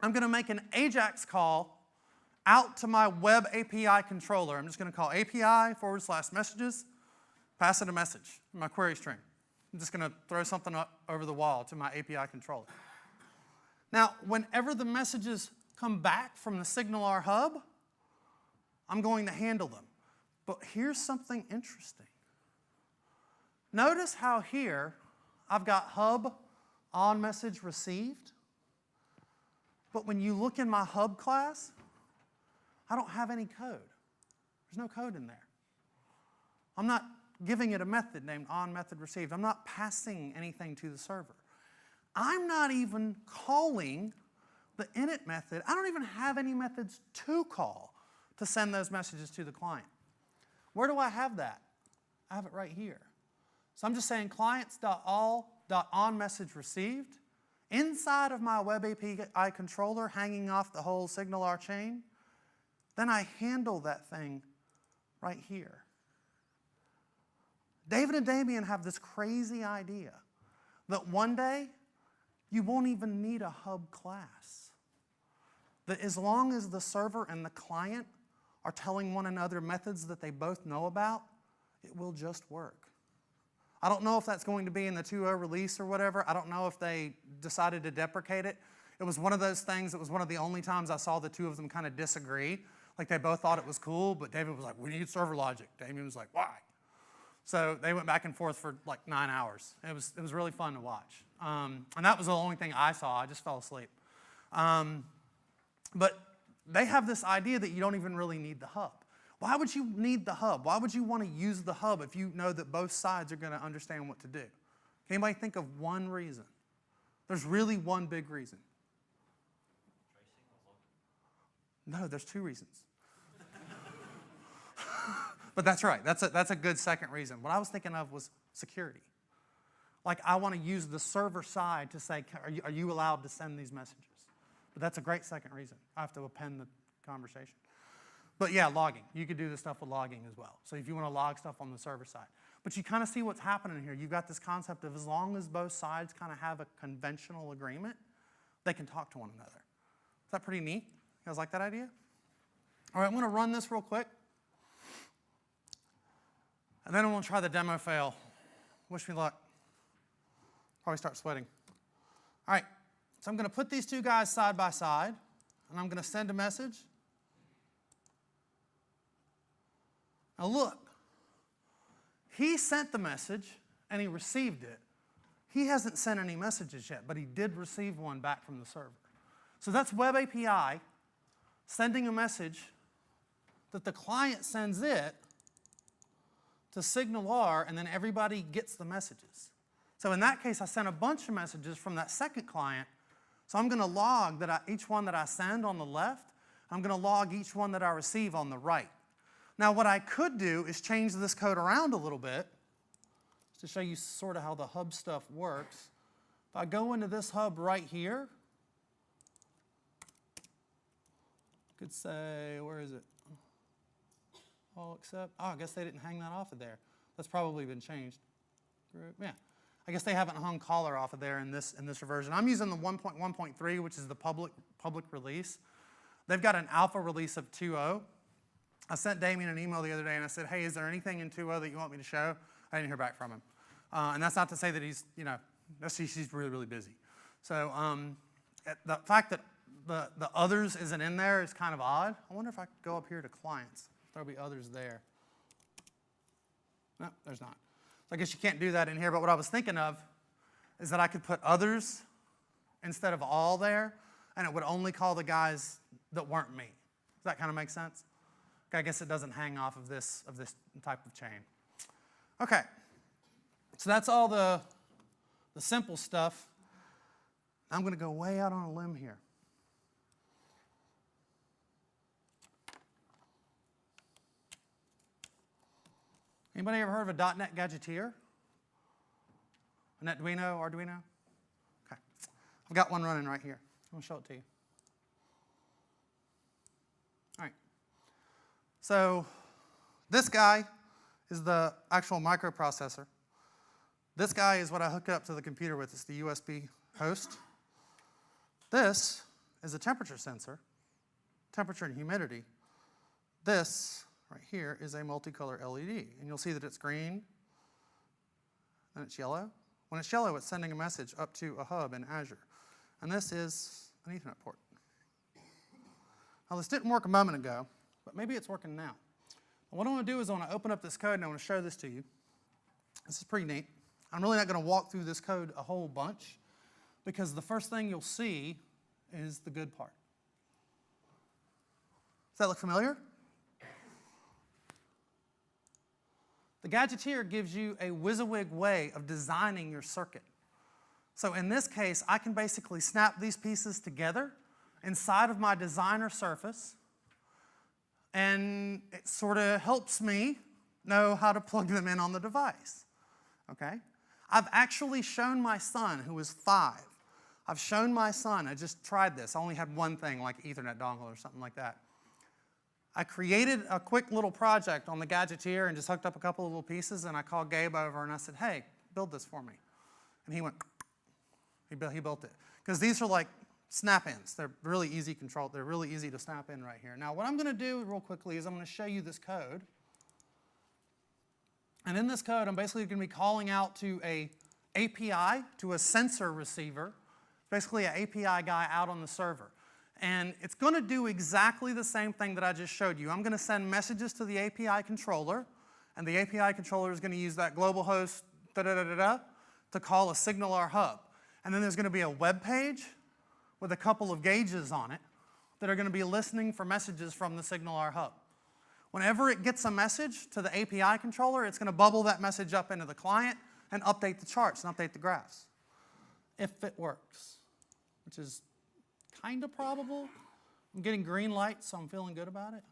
I'm going to make an AJAX call out to my web API controller. I'm just going to call API/messages, pass it a message in my query string. I'm just going to throw something up over the wall to my API controller. Now, whenever the messages come back from the SignalR hub, I'm going to handle them. But here's something interesting. Notice how here I've got hub on message received. But when you look in my hub class, I don't have any code. There's no code in there. I'm not giving it a method named onMethodReceived. I'm not passing anything to the server. I'm not even calling the init method. I don't even have any methods to call to send those messages to the client. Where do I have that? I have it right here. So I'm just saying clients.all.onMessageReceived inside of my web API controller hanging off the whole SignalR chain. Then I handle that thing right here. David and Damien have this crazy idea that one day you won't even need a hub class. That as long as the server and the client are telling one another methods that they both know about, it will just work. I don't know if that's going to be in the 2.0 release or whatever. I don't know if they decided to deprecate it. It was one of those things, it was one of the only times I saw the two of them kind of disagree. Like they both thought it was cool, but David was like, we need server logic. Damien was like, why? So they went back and forth for like 9 hours. It was really fun to watch. And that was the only thing I saw. I just fell asleep. But they have this idea that you don't even really need the hub. Why would you need the hub? Why would you want to use the hub if you know that both sides are going to understand what to do? Can anybody think of one reason? There's really one big reason. No, there's two reasons. But that's right. That's a good second reason. What I was thinking of was security. Like I want to use the server side to say, are you allowed to send these messages? But that's a great second reason. I have to append the conversation. But yeah, logging. You could do this stuff with logging as well. So if you want to log stuff on the server side. But you kind of see what's happening here. You've got this concept of as long as both sides kind of have a conventional agreement, they can talk to one another. Is that pretty neat? You guys like that idea? All right, I'm going to run this real quick. And then I'm going to try the demo fail. Wish me luck. Probably start sweating. All right, so I'm going to put these two guys side by side, and I'm going to send a message. Now look, he sent the message, and he received it. He hasn't sent any messages yet, but he did receive one back from the server. So that's Web API sending a message that the client sends it to SignalR, and then everybody gets the messages. So in that case, I sent a bunch of messages from that second client. So I'm going to log each one that I send on the left. I'm going to log each one that I receive on the right. Now, what I could do is change this code around a little bit to show you sort of how the hub stuff works. If I go into this hub right here, I could say, where is it? All except, oh, I guess they didn't hang that off of there. That's probably been changed. Yeah, I guess they haven't hung caller off of there in this version. I'm using the 1.1.3, which is the public release. They've got an alpha release of 2.0. I sent Damien an email the other day and I said, hey, is there anything in 2.0 that you want me to show? I didn't hear back from him. And that's not to say that he's, he's really, really busy. So the fact that the others isn't in there is kind of odd. I wonder if I could go up here to clients. There'll be others there. No, there's not. So I guess you can't do that in here, but what I was thinking of is that I could put others instead of all there, and it would only call the guys that weren't me. Does that kind of make sense? Okay, I guess it doesn't hang off of this type of chain. Okay, so that's all the simple stuff. I'm going to go way out on a limb here. Anybody ever heard of a .NET gadgeteer? An Arduino? Okay. I've got one running right here. I'm going to show it to you. All right. So this guy is the actual microprocessor. This guy is what I hook up to the computer with. It's the USB host. This is a temperature sensor, temperature and humidity. This right here is a multicolor LED, and you'll see that it's green, and it's yellow. When it's yellow, it's sending a message up to a hub in Azure, and this is an Ethernet port. Now, this didn't work a moment ago, but maybe it's working now. And what I want to do is I want to open up this code, and I want to show this to you. This is pretty neat. I'm really not going to walk through this code a whole bunch, because the first thing you'll see is the good part. Does that look familiar? The gadgeteer gives you a WYSIWYG way of designing your circuit. So in this case, I can basically snap these pieces together inside of my designer surface, and it sort of helps me know how to plug them in on the device. Okay? I've actually shown my son, who is 5. I've shown my son, I just tried this. I only had one thing, like Ethernet dongle or something like that. I created a quick little project on the gadgeteer and just hooked up a couple of little pieces, and I called Gabe over and I said, hey, build this for me. And he went, he built it. Because these are like snap-ins. They're really easy control. They're really easy to snap in right here. Now, what I'm going to do real quickly is I'm going to show you this code. And in this code, I'm basically going to be calling out to an API, to a sensor receiver, basically an API guy out on the server. And it's going to do exactly the same thing that I just showed you. I'm going to send messages to the API controller, and the API controller is going to use that global host to call a SignalR hub. And then there's going to be a web page with a couple of gauges on it that are going to be listening for messages from the SignalR hub. Whenever it gets a message to the API controller, it's going to bubble that message up into the client and update the charts and update the graphs. If it works, which is kind of probable. I'm getting green light, so I'm feeling good about it.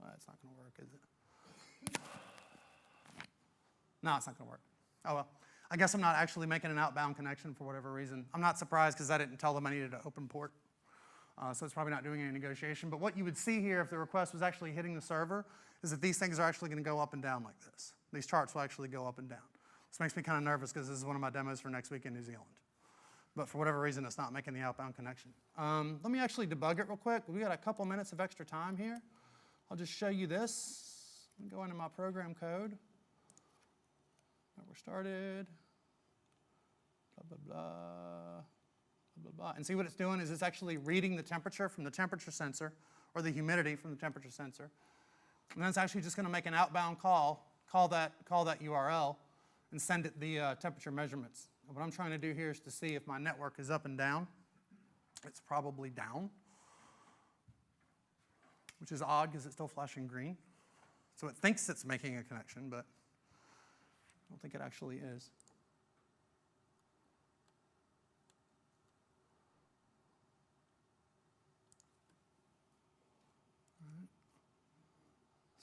Well, that's not going to work, is it? No, it's not going to work. Oh, well. I guess I'm not actually making an outbound connection for whatever reason. I'm not surprised because I didn't tell them I needed an open port. So it's probably not doing any negotiation. But what you would see here if the request was actually hitting the server is that these things are actually going to go up and down like this. These charts will actually go up and down. This makes me kind of nervous because this is one of my demos for next week in New Zealand. But for whatever reason, it's not making the outbound connection. Let me actually debug it real quick. We got a couple minutes of extra time here. I'll just show you this. Let me go into my program code. We're started. Blah, blah, blah. Blah, blah, blah. And see what it's doing is it's actually reading the temperature from the temperature sensor, or the humidity from the temperature sensor. And then it's actually just going to make an outbound call that URL, and send it the temperature measurements. What I'm trying to do here is to see if my network is up and down. It's probably down, which is odd because it's still flashing green. So it thinks it's making a connection, but I don't think it actually is.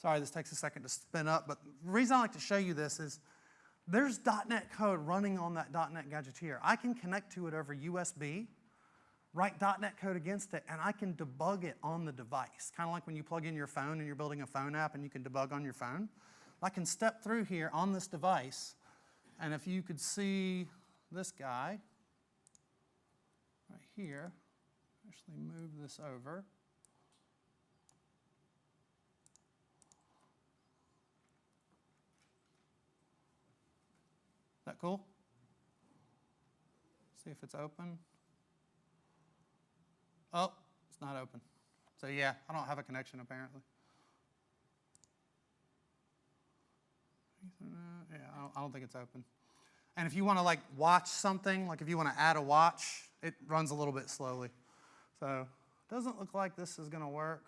Sorry, this takes a second to spin up, but the reason I like to show you this is there's .NET code running on that .NET gadgeteer. I can connect to it over USB, write .NET code against it, and I can debug it on the device. Kind of like when you plug in your phone and you're building a phone app and you can debug on your phone. I can step through here on this device, and if you could see this guy right here, actually move this over. Is that cool? See if it's open. Oh, it's not open. So yeah, I don't have a connection apparently. Yeah, I don't think it's open. And if you want to like watch something, like if you want to add a watch, it runs a little bit slowly. So it doesn't look like this is going to work,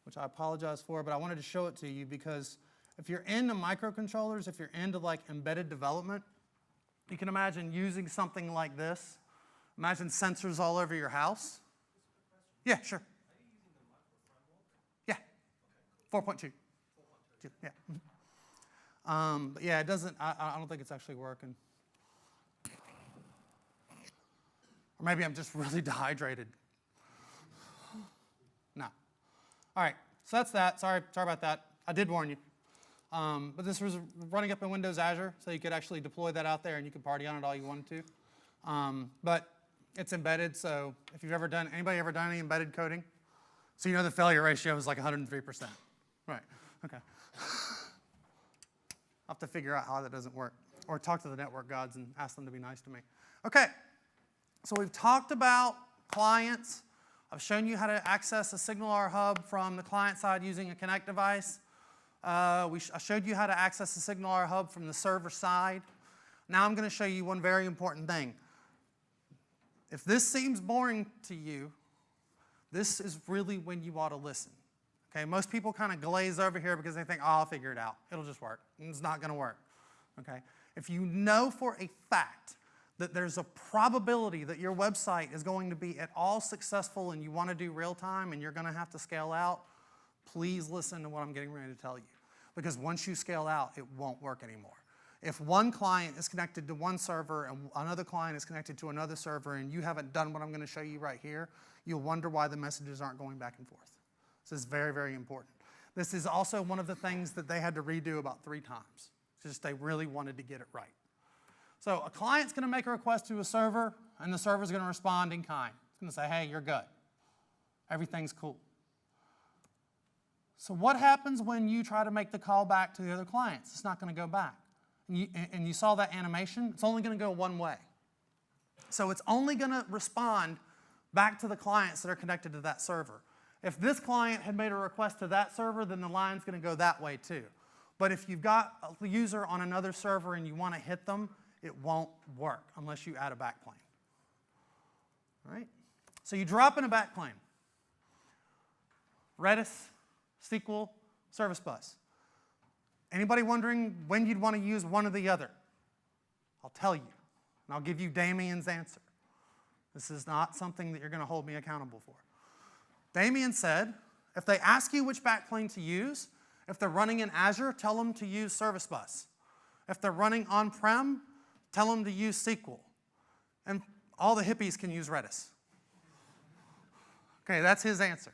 which I apologize for, but I wanted to show it to you because if you're into microcontrollers, if you're into like embedded development, you can imagine using something like this. Imagine sensors all over your house. Yeah, sure. Yeah, 4.2. Yeah. But yeah, it doesn't, I don't think it's actually working. Or maybe I'm just really dehydrated. No. All right, so that's that. Sorry about that. I did warn you. But this was running up in Windows Azure, so you could actually deploy that out there and you could party on it all you wanted to. But it's embedded, so if you've ever done, anybody ever done any embedded coding? So you know the failure ratio is like 103%. Right, okay. I'll have to figure out how that doesn't work. Or talk to the network gods and ask them to be nice to me. Okay, so we've talked about clients. I've shown you how to access a SignalR hub from the client side using a Connect device. I showed you how to access the SignalR hub from the server side. Now I'm going to show you one very important thing. If this seems boring to you, this is really when you ought to listen. Okay, most people kind of glaze over here because they think, oh, I'll figure it out. It'll just work. It's not going to work. Okay? If you know for a fact that there's a probability that your website is going to be at all successful and you want to do real time and you're going to have to scale out, please listen to what I'm getting ready to tell you. Because once you scale out, it won't work anymore. If one client is connected to one server and another client is connected to another server and you haven't done what I'm going to show you right here, you'll wonder why the messages aren't going back and forth. This is very, very important. This is also one of the things that they had to redo about 3 times. Just they really wanted to get it right. So a client's going to make a request to a server, and the server's going to respond in kind. It's going to say, hey, you're good. Everything's cool. So what happens when you try to make the call back to the other clients? It's not going to go back. And you saw that animation? It's only going to go one way. So it's only going to respond back to the clients that are connected to that server. If this client had made a request to that server, then the line's going to go that way too. But if you've got a user on another server and you want to hit them, it won't work unless you add a backplane. All right? So you drop in a backplane. Redis, SQL, Service Bus. Anybody wondering when you'd want to use one or the other? I'll tell you, and I'll give you Damien's answer. This is not something that you're going to hold me accountable for. Damien said, if they ask you which backplane to use, if they're running in Azure, tell them to use Service Bus. If they're running on-prem, tell them to use SQL. And all the hippies can use Redis. Okay, that's his answer.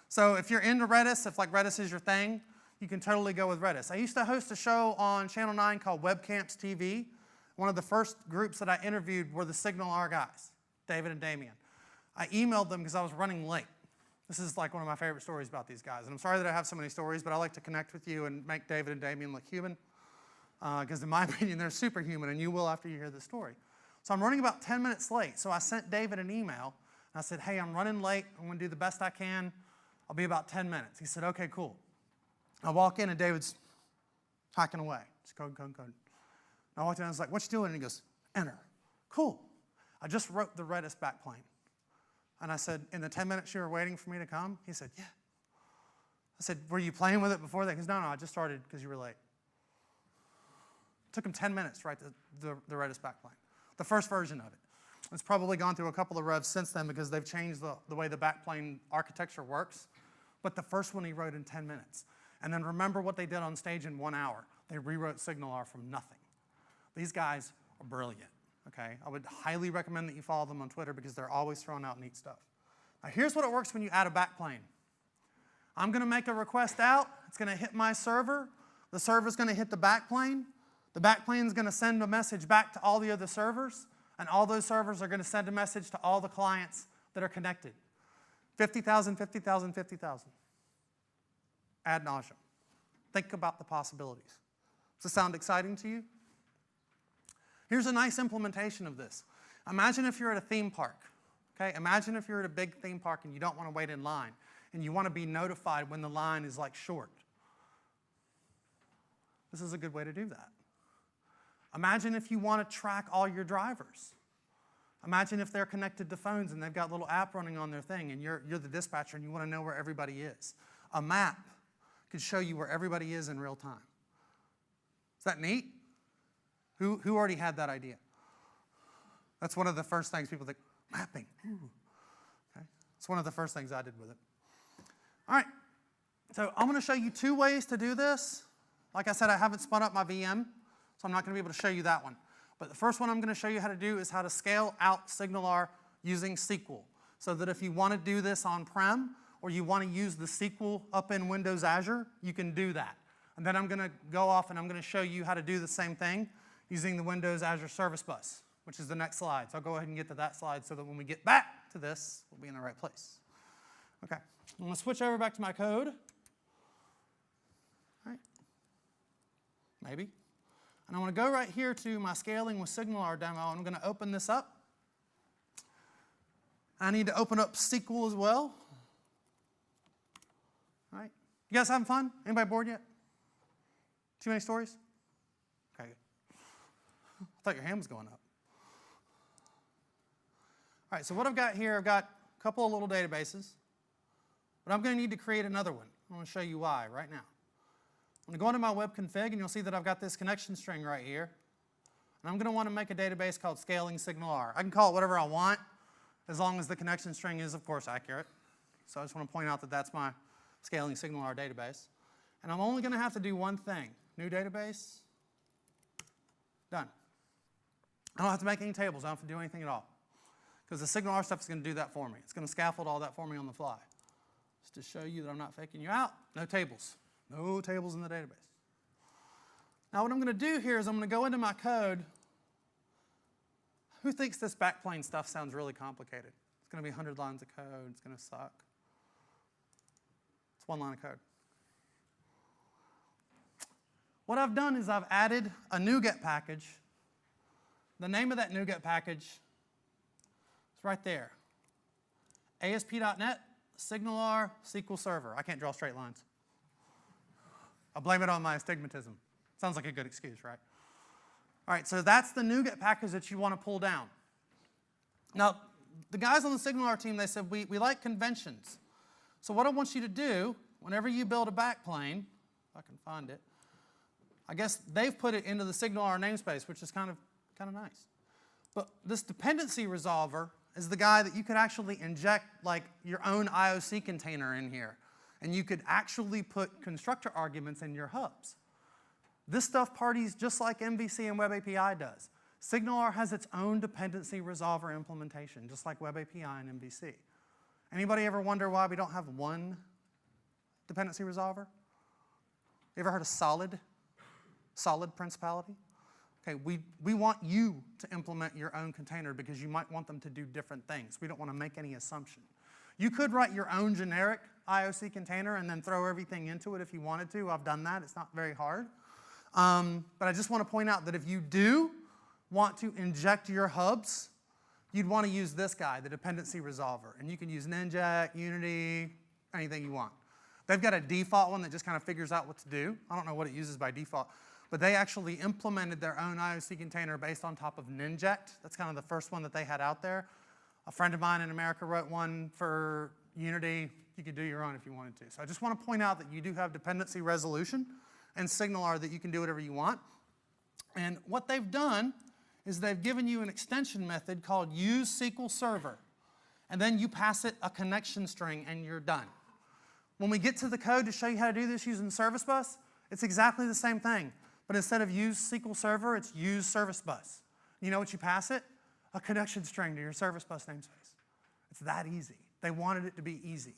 So if you're into Redis, if like Redis is your thing, you can totally go with Redis. I used to host a show on Channel 9 called Webcamps TV. One of the first groups that I interviewed were the SignalR guys, David and Damien. I emailed them because I was running late. This is like one of my favorite stories about these guys. And I'm sorry that I have so many stories, but I like to connect with you and make David and Damien look human. Because in my opinion, they're superhuman, and you will after you hear the story. So I'm running about 10 minutes late. So I sent David an email. And I said, hey, I'm running late. I'm going to do the best I can. I'll be about 10 minutes. He said, okay, cool. I walk in, and David's hacking away. Just code. And I walked in, and I was like, what you doing? And he goes, enter. Cool. I just wrote the Redis backplane. And I said, in the 10 minutes you were waiting for me to come? He said, yeah. I said, were you playing with it before that? He goes, no, I just started because you were late. It took him 10 minutes to write the Redis backplane, the first version of it. It's probably gone through a couple of revs since then because they've changed the way the backplane architecture works. But the first one he wrote in 10 minutes. And then remember what they did on stage in 1 hour. They rewrote SignalR from nothing. These guys are brilliant. Okay, I would highly recommend that you follow them on Twitter because they're always throwing out neat stuff. Now here's what it works when you add a backplane. I'm going to make a request out. It's going to hit my server. The server's going to hit the backplane. The backplane's going to send a message back to all the other servers, and all those servers are going to send a message to all the clients that are connected. 50,000, 50,000, 50,000. Ad nauseum. Think about the possibilities. Does this sound exciting to you? Here's a nice implementation of this. Imagine if you're at a theme park. Okay? Imagine if you're at a big theme park and you don't want to wait in line, and you want to be notified when the line is like short. This is a good way to do that. Imagine if you want to track all your drivers. Imagine if they're connected to phones and they've got a little app running on their thing and you're the dispatcher and you want to know where everybody is. A map could show you where everybody is in real time. Is that neat? Who already had that idea? That's one of the first things people think, mapping. Ooh. Okay. It's one of the first things I did with it. All right. So I'm going to show you 2 ways to do this. Like I said, I haven't spun up my VM, so I'm not going to be able to show you that one. But the first one I'm going to show you how to do is how to scale out SignalR using SQL. So that if you want to do this on-prem, or you want to use the SQL up in Windows Azure, you can do that. And then I'm going to go off and I'm going to show you how to do the same thing using the Windows Azure Service Bus, which is the next slide. So I'll go ahead and get to that slide so that when we get back to this, we'll be in the right place. Okay, I'm going to switch over back to my code. All right, maybe. And I want to go right here to my scaling with SignalR demo, and I'm going to open this up. I need to open up SQL as well. All right, you guys having fun? Anybody bored yet? Too many stories? Okay, I thought your hand was going up. All right, so what I've got here, I've got a couple of little databases, but I'm going to need to create another one. I'm going to show you why right now. I'm going to go into my web config, and you'll see that I've got this connection string right here. And I'm going to want to make a database called scaling SignalR. I can call it whatever I want, as long as the connection string is, of course, accurate. So I just want to point out that that's my scaling SignalR database. And I'm only going to have to do one thing. New database, done. I don't have to make any tables. I don't have to do anything at all. Because the SignalR stuff is going to do that for me. It's going to scaffold all that for me on the fly. Just to show you that I'm not faking you out, no tables. No tables in the database. Now what I'm going to do here is I'm going to go into my code. Who thinks this backplane stuff sounds really complicated? It's going to be 100 lines of code. It's going to suck. It's 1 line of code. What I've done is I've added a NuGet package. The name of that NuGet package is right there. ASP.NET, SignalR, SQL Server. I can't draw straight lines. I'll blame it on my astigmatism. Sounds like a good excuse, right? All right, so that's the NuGet package that you want to pull down. Now, the guys on the SignalR team, they said, we like conventions. So what I want you to do, whenever you build a backplane, if I can find it, I guess they've put it into the SignalR namespace, which is kind of nice. But this dependency resolver is the guy that you could actually inject like your own IOC container in here. And you could actually put constructor arguments in your hubs. This stuff parties just like MVC and Web API does. SignalR has its own dependency resolver implementation, just like Web API and MVC. Anybody ever wonder why we don't have one dependency resolver? You ever heard of solid principality? Okay, we want you to implement your own container because you might want them to do different things. We don't want to make any assumption. You could write your own generic IOC container and then throw everything into it if you wanted to. I've done that. It's not very hard. But I just want to point out that if you do want to inject your hubs, you'd want to use this guy, the dependency resolver. And you can use Ninject, Unity, anything you want. They've got a default one that just kind of figures out what to do. I don't know what it uses by default. But they actually implemented their own IOC container based on top of Ninject. That's kind of the first one that they had out there. A friend of mine in America wrote one for Unity. You could do your own if you wanted to. So I just want to point out that you do have dependency resolution and SignalR that you can do whatever you want. And what they've done is they've given you an extension method called useSQLServer. And then you pass it a connection string and you're done. When we get to the code to show you how to do this using the service bus, it's exactly the same thing. But instead of useSQLServer, it's useServiceBus. You know what you pass it? A connection string to your service bus namespace. It's that easy. They wanted it to be easy.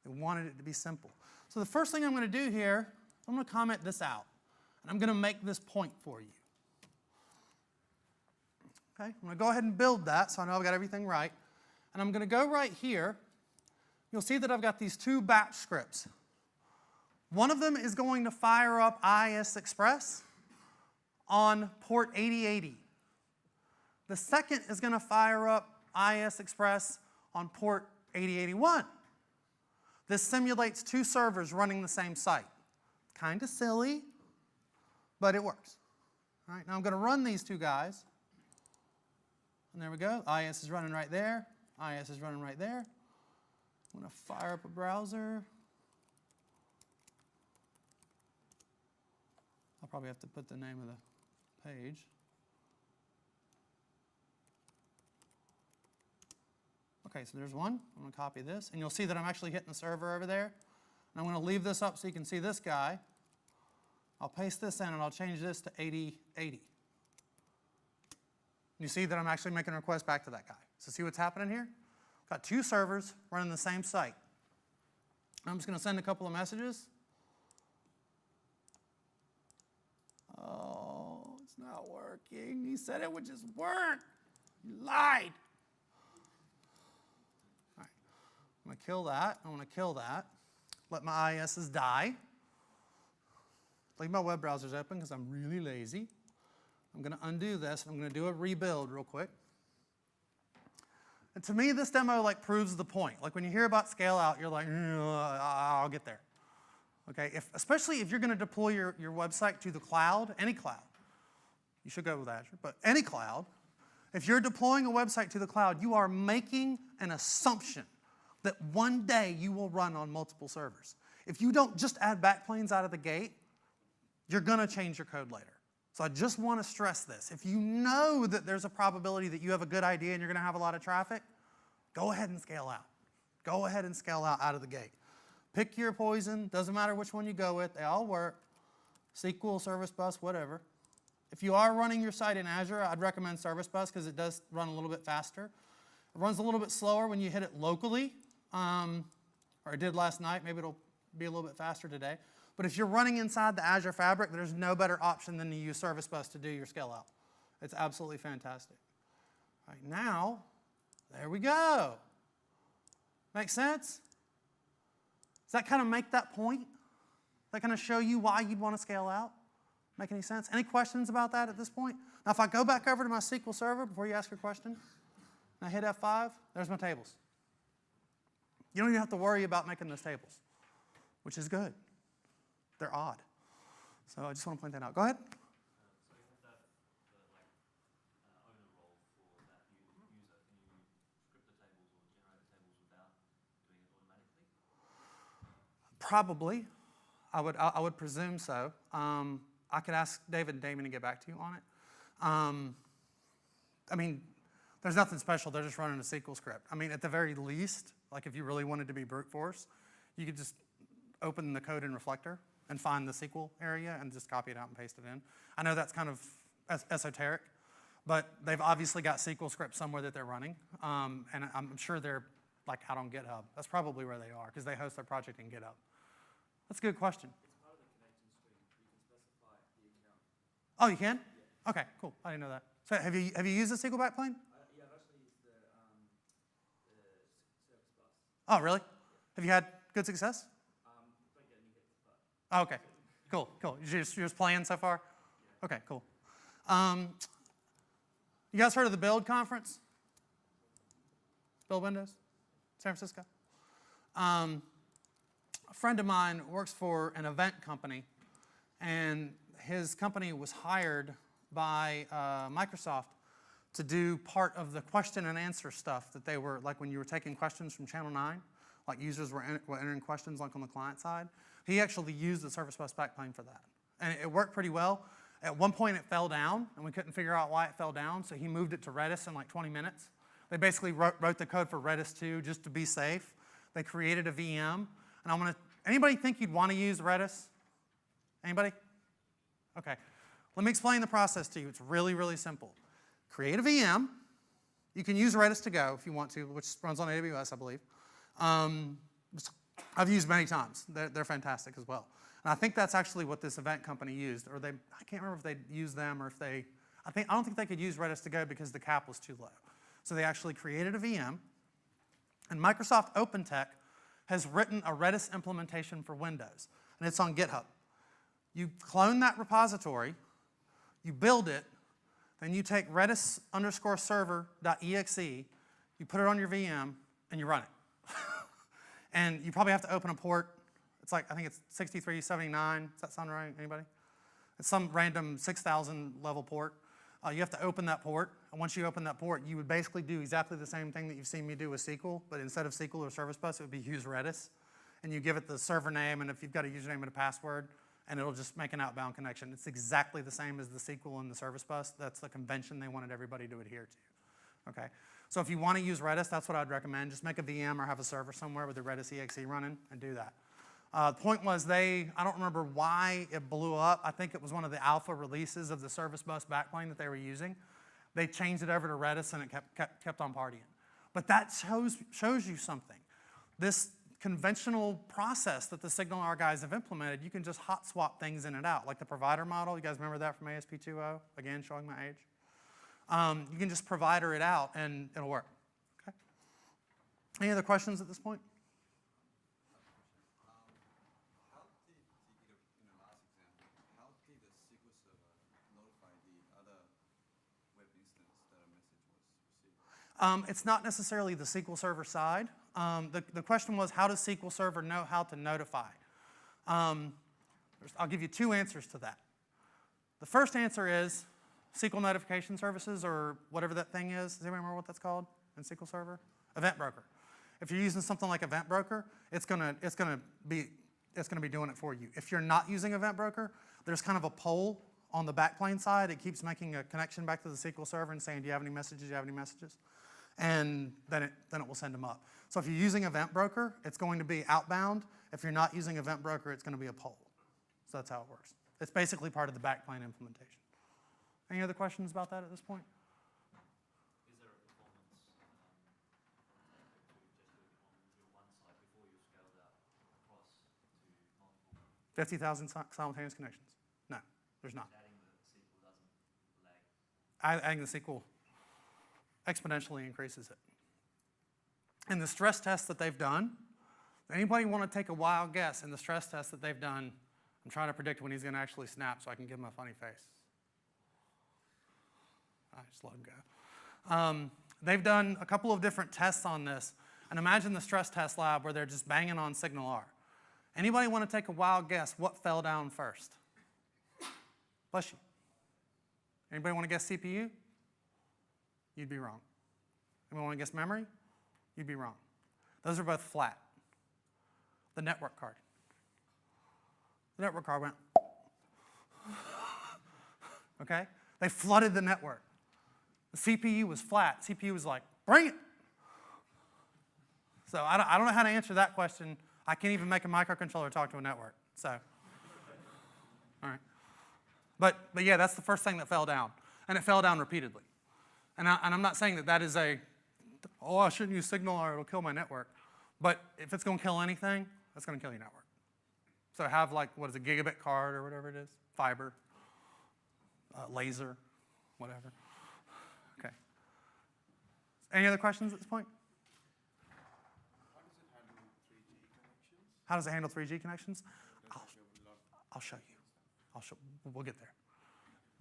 They wanted it to be simple. So the first thing I'm going to do here, I'm going to comment this out. And I'm going to make this point for you. Okay, I'm going to go ahead and build that so I know I've got everything right. And I'm going to go right here. You'll see that I've got these 2 batch scripts. One of them is going to fire up IS Express on port 8080. The second is going to fire up IS Express on port 8081. This simulates 2 servers running the same site. Kind of silly, but it works. All right, now I'm going to run these two guys. And there we go. IIS is running right there. IIS is running right there. I'm going to fire up a browser. I'll probably have to put the name of the page. Okay, so there's one. I'm going to copy this. And you'll see that I'm actually hitting the server over there. And I'm going to leave this up so you can see this guy. I'll paste this in, and I'll change this to 8080. You see that I'm actually making a request back to that guy. So see what's happening here? Got two servers running the same site. I'm just going to send a couple of messages. Oh, it's not working. He said it would just work. You lied. All right. I'm going to kill that. I want to kill that. Let my IISs die. Leave my web browsers open because I'm really lazy. I'm going to undo this, and I'm going to do a rebuild real quick. And to me, this demo proves the point. Like when you hear about scale out, you're like, I'll get there. Okay, especially if you're going to deploy your website to the cloud, any cloud. You should go with Azure, but any cloud. If you're deploying a website to the cloud, you are making an assumption that one day you will run on multiple servers. If you don't just add backplanes out of the gate, you're going to change your code later. So I just want to stress this. If you know that there's a probability that you have a good idea and you're going to have a lot of traffic, go ahead and scale out. Go ahead and scale out of the gate. Pick your poison. Doesn't matter which one you go with. They all work. SQL, Service Bus, whatever. If you are running your site in Azure, I'd recommend Service Bus because it does run a little bit faster. It runs a little bit slower when you hit it locally, or it did last night. Maybe it'll be a little bit faster today. But if you're running inside the Azure Fabric, there's no better option than to use Service Bus to do your scale out. It's absolutely fantastic. All right, now, there we go. Make sense? Does that kind of make that point? Does that kind of show you why you'd want to scale out? Make any sense? Any questions about that at this point? Now, if I go back over to my SQL Server before you ask your question, and I hit F5, there's my tables. You don't even have to worry about making those tables, which is good. They're odd. So I just want to point that out. Go ahead. So you have that owner role for that user. Can you script the tables or generate the tables without doing it automatically? Probably. I would presume so. I could ask David and Damien to get back to you on it. I mean, there's nothing special. They're just running a SQL script. I mean, at the very least, like if you really wanted to be brute force, you could just open the code in Reflector and find the SQL area and just copy it out and paste it in. I know that's kind of esoteric, but they've obviously got SQL scripts somewhere that they're running, and I'm sure they're out on GitHub. That's probably where they are because they host their project in GitHub. That's a good question. It's part of the connection string. You can specify the account. Oh, you can? Yeah. Okay, cool. I didn't know that. So have you used the SQL backplane? Yeah, I've actually used the Service Bus. Oh, really? Have you had good success? Don't get any hits, but. Oh, okay, cool. You're just playing so far? Yeah. Okay, cool. You guys heard of the Build conference? Build Windows, San Francisco? A friend of mine works for an event company, and his company was hired by Microsoft to do part of the question and answer stuff that they were, like when you were taking questions from Channel 9, like users were entering questions like on the client side. He actually used the Service Bus backplane for that. And it worked pretty well. At one point it fell down, and we couldn't figure out why it fell down, so he moved it to Redis in 20 minutes. They basically wrote the code for Redis 2 just to be safe. They created a VM. And anybody think you'd want to use Redis? Anybody? Okay. Let me explain the process to you. It's really, really simple. Create a VM. You can use Redis to go if you want to, which runs on AWS, I believe. I've used many times. They're fantastic as well. And I think that's actually what this event company used. Or I can't remember if they used them or if I don't think they could use Redis to go because the cap was too low. So they actually created a VM. And Microsoft OpenTech has written a Redis implementation for Windows. And it's on GitHub. You clone that repository, you build it, then you take redis_server.exe, you put it on your VM, and you run it. And you probably have to open a port. It's I think it's 6379. Does that sound right? Anybody? It's some random 6,000 level port. You have to open that port, and once you open that port, you would basically do exactly the same thing that you've seen me do with SQL, but instead of SQL or Service Bus, it would be use Redis, and you give it the server name, and if you've got a username and a password, and it'll just make an outbound connection. It's exactly the same as the SQL and the Service Bus. That's the convention they wanted everybody to adhere to, okay? So if you want to use Redis, that's what I'd recommend. Just make a VM or have a server somewhere with the Redis exe running and do that. The point was I don't remember why it blew up. I think it was one of the alpha releases of the Service Bus backplane that they were using. They changed it over to Redis and it kept on partying. But that shows you something. This conventional process that the SignalR guys have implemented, you can just hot swap things in and out, like the provider model. You guys remember that from ASP 2.0? Again, showing my age. You can just provider it out and it'll work. Okay. Any other questions at this point? It's not necessarily the SQL Server side. The question was, how does SQL Server know how to notify? I'll give you two answers to that. The first answer is SQL notification services, or whatever that thing is. Does anybody remember what that's called in SQL Server? Event Broker. If you're using something like Event Broker, it's gonna be doing it for you. If you're not using Event Broker, there's kind of a poll on the backplane side. It keeps making a connection back to the SQL Server and saying, do you have any messages? Do you have any messages? And then it will send them up. So if you're using Event Broker, it's going to be outbound. If you're not using Event Broker, it's going to be a poll. So that's how it works. It's basically part of the backplane implementation. Any other questions about that at this point? Is there a performance to just doing it on your one site before you scaled out across to multiple? 50,000 simultaneous connections? No, there's not. Adding the SQL doesn't lag. Adding the SQL exponentially increases it. In the stress test that they've done, anybody want to take a wild guess in the stress test that they've done? I'm trying to predict when he's going to actually snap so I can give him a funny face. I just let him go. They've done a couple of different tests on this, and imagine the stress test lab where they're just banging on SignalR. Anybody want to take a wild guess what fell down first? Bless you. Anybody want to guess CPU? You'd be wrong. Anybody want to guess memory? You'd be wrong. Those are both flat. The network card. The network card went, okay? They flooded the network. The CPU was flat. CPU was like, bring it. So I don't know how to answer that question. I can't even make a microcontroller talk to a network. So, all right. But yeah, that's the first thing that fell down. And it fell down repeatedly. And I'm not saying that is I shouldn't use SignalR, it'll kill my network. But if it's going to kill anything, it's going to kill your network. So have like, what is it, gigabit card or whatever it is, fiber, laser, whatever. Okay. Any other questions at this point? How does it handle 3G connections? I'll show you. We'll get there.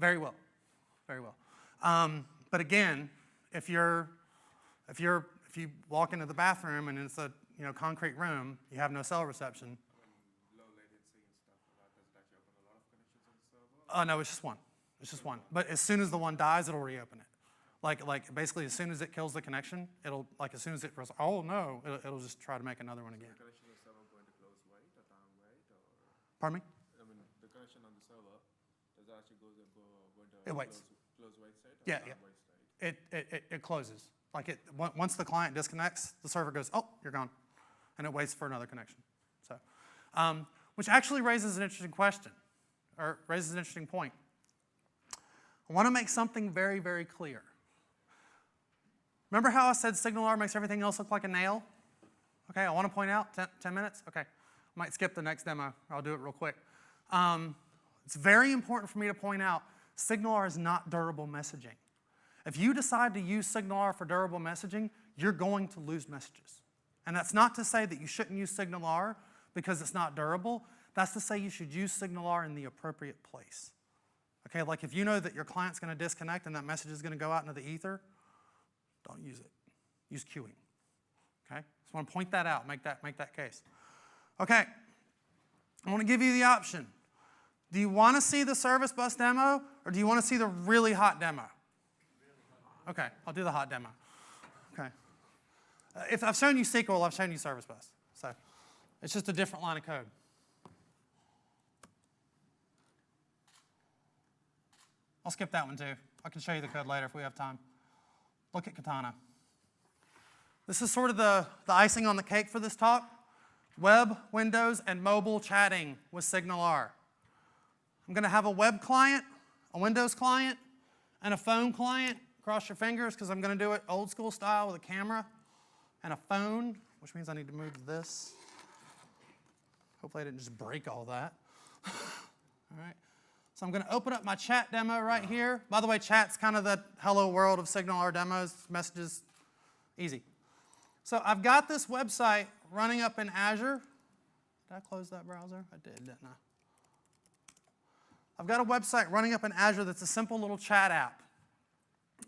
Very well. Very well. But again, if you walk into the bathroom and it's a concrete room, you have no cell reception. Low latency and stuff like that, does it actually open a lot of connections on the server? No, it's just one. It's just one. But as soon as the one dies, it'll reopen it. Like basically, as soon as it kills the connection, as soon as it goes, oh no, it'll just try to make another one again. The connection on the server going to close wait or down wait, or? Pardon me? I mean, the connection on the server, does it actually going to It waits. close wait state or Yeah, down yeah. wait state? It closes. Once the client disconnects, the server goes, oh, you're gone, and it waits for another connection. So, which actually raises an interesting question, or raises an interesting point. I want to make something very, very clear. Remember how I said SignalR makes everything else look like a nail? Okay, I want to point out, 10 minutes? Okay, I might skip the next demo. I'll do it real quick. It's very important for me to point out, SignalR is not durable messaging. If you decide to use SignalR for durable messaging, you're going to lose messages. And that's not to say that you shouldn't use SignalR because it's not durable. That's to say you should use SignalR in the appropriate place. Okay, like if you know that your client's going to disconnect and that message is going to go out into the ether, don't use it. Use queuing. Okay, just want to point that out, make that case. Okay, I want to give you the option Do you want to see the service bus demo, or do you want to see the really hot demo? Okay, I'll do the hot demo. Okay. If I've shown you SQL, I've shown you service bus. So it's just a different line of code. I'll skip that one too. I can show you the code later if we have time. Look at Katana. This is sort of the icing on the cake for this talk. Web, Windows, and mobile chatting with SignalR. I'm going to have a web client, a Windows client, and a phone client. Cross your fingers because I'm going to do it old school style with a camera and a phone, which means I need to move this. Hopefully I didn't just break all that. All right. So I'm going to open up my chat demo right here. By the way, chat's kind of the hello world of SignalR demos, messages, easy. So I've got this website running up in Azure. Did I close that browser? I did, didn't I? I've got a website running up in Azure that's a simple little chat app.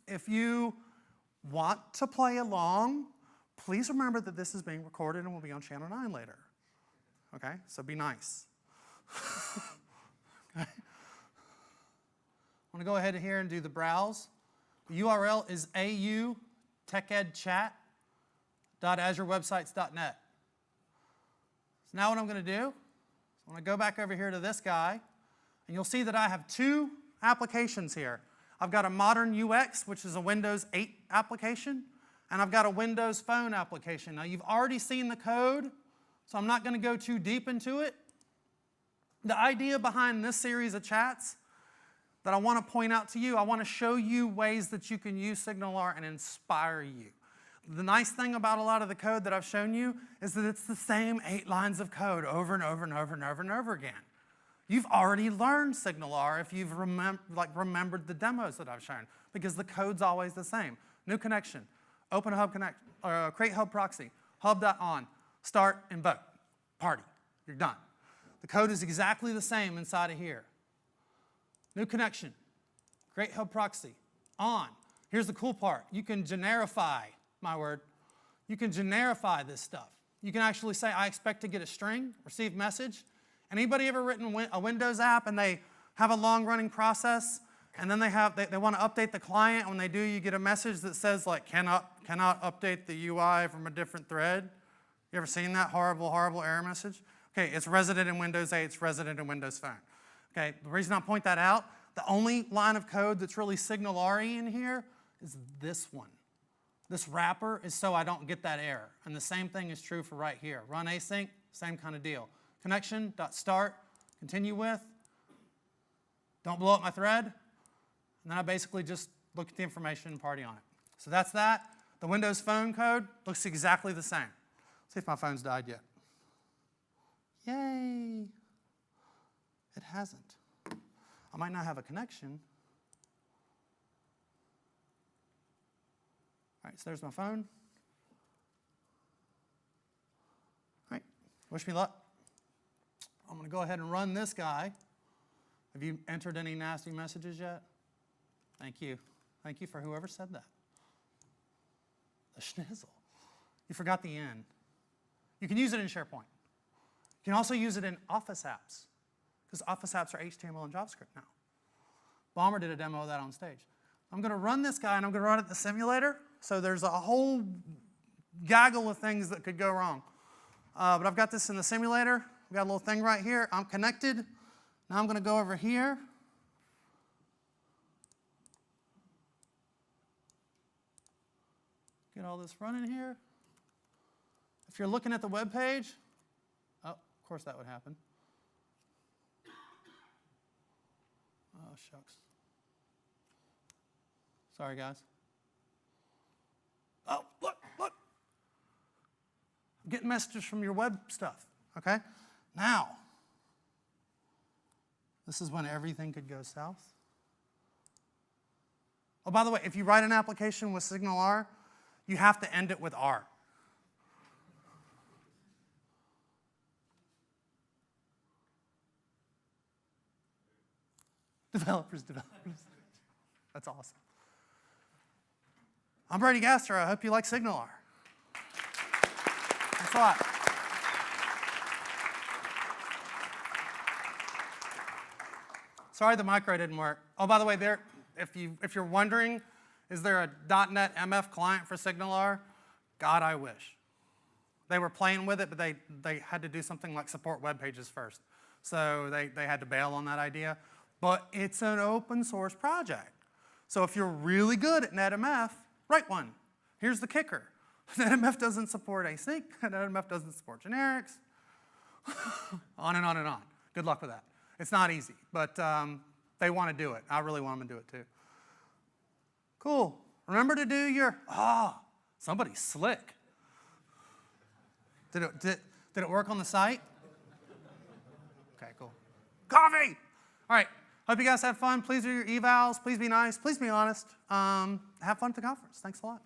If you want to play along, please remember that this is being recorded and will be on Channel 9 later. Okay, so be nice. Okay. I'm going to go ahead here and do the browse. The URL is au.techedchat.azurewebsites.net. So now what I'm going to do is I'm going to go back over here to this guy, and you'll see that I have two applications here. I've got a modern UX, which is a Windows 8 application, and I've got a Windows Phone application. Now, you've already seen the code, so I'm not going to go too deep into it. The idea behind this series of chats that I want to point out to you, I want to show you ways that you can use SignalR and inspire you. The nice thing about a lot of the code that I've shown you is that it's the same 8 lines of code over and over and over and over and over again. You've already learned SignalR if you've remembered the demos that I've shown, because the code's always the same. New connection, open hub connect, create hub proxy, hub.on, start, invoke, party. You're done. The code is exactly the same inside of here. New connection, create hub proxy, on. Here's the cool part. You can generify, my word. You can generify this stuff. You can actually say, I expect to get a string, receive message. Anybody ever written a Windows app and they have a long-running process, and then they want to update the client, and when they do, you get a message that says, like, cannot update the UI from a different thread? You ever seen that horrible, horrible error message? Okay, it's resident in Windows 8, it's resident in Windows Phone. Okay, the reason I point that out, the only line of code that's really SignalR in here is this one. This wrapper is so I don't get that error. And the same thing is true for right here. Run async, same kind of deal. Connection.start, continue with, don't blow up my thread, and then I basically just look at the information and party on it. So that's that. The Windows Phone code looks exactly the same. Let's see if my phone's died yet. Yay! It hasn't. I might not have a connection. All right, so there's my phone. All right, wish me luck. I'm going to go ahead and run this guy. Have you entered any nasty messages yet? Thank you. Thank you for whoever said that. The schnizzle. You forgot the N. You can use it in SharePoint. You can also use it in Office apps, because Office apps are HTML and JavaScript now. Bomber did a demo of that on stage. I'm going to run this guy, and I'm going to run it in the simulator, so there's a whole gaggle of things that could go wrong. But I've got this in the simulator. We've got a little thing right here. I'm connected. Now I'm going to go over here. Get all this running here. If you're looking at the web page, oh, of course that would happen. Oh, shucks. Sorry, guys. Oh, look. I'm getting messages from your web stuff, okay? Now, this is when everything could go south. Oh, by the way, if you write an application with SignalR, you have to end it with R. Developers. That's awesome. I'm Brady Gaster. I hope you like SignalR. Thanks a lot. Sorry the micro didn't work. Oh, by the way, if you're wondering, is there a .NET MF client for SignalR? God, I wish. They were playing with it, but they had to do something like support web pages first. So they had to bail on that idea. But it's an open source project. So if you're really good at NetMF, write one. Here's the kicker. NetMF doesn't support async. NetMF doesn't support generics. On and on and on. Good luck with that. It's not easy, but they want to do it. I really want them to do it too. Cool. Remember to do your, somebody's slick. Did it work on the site? Okay, cool. Coffee! All right. Hope you guys had fun. Please do your evals. Please be nice. Please be honest. Have fun at the conference. Thanks a lot.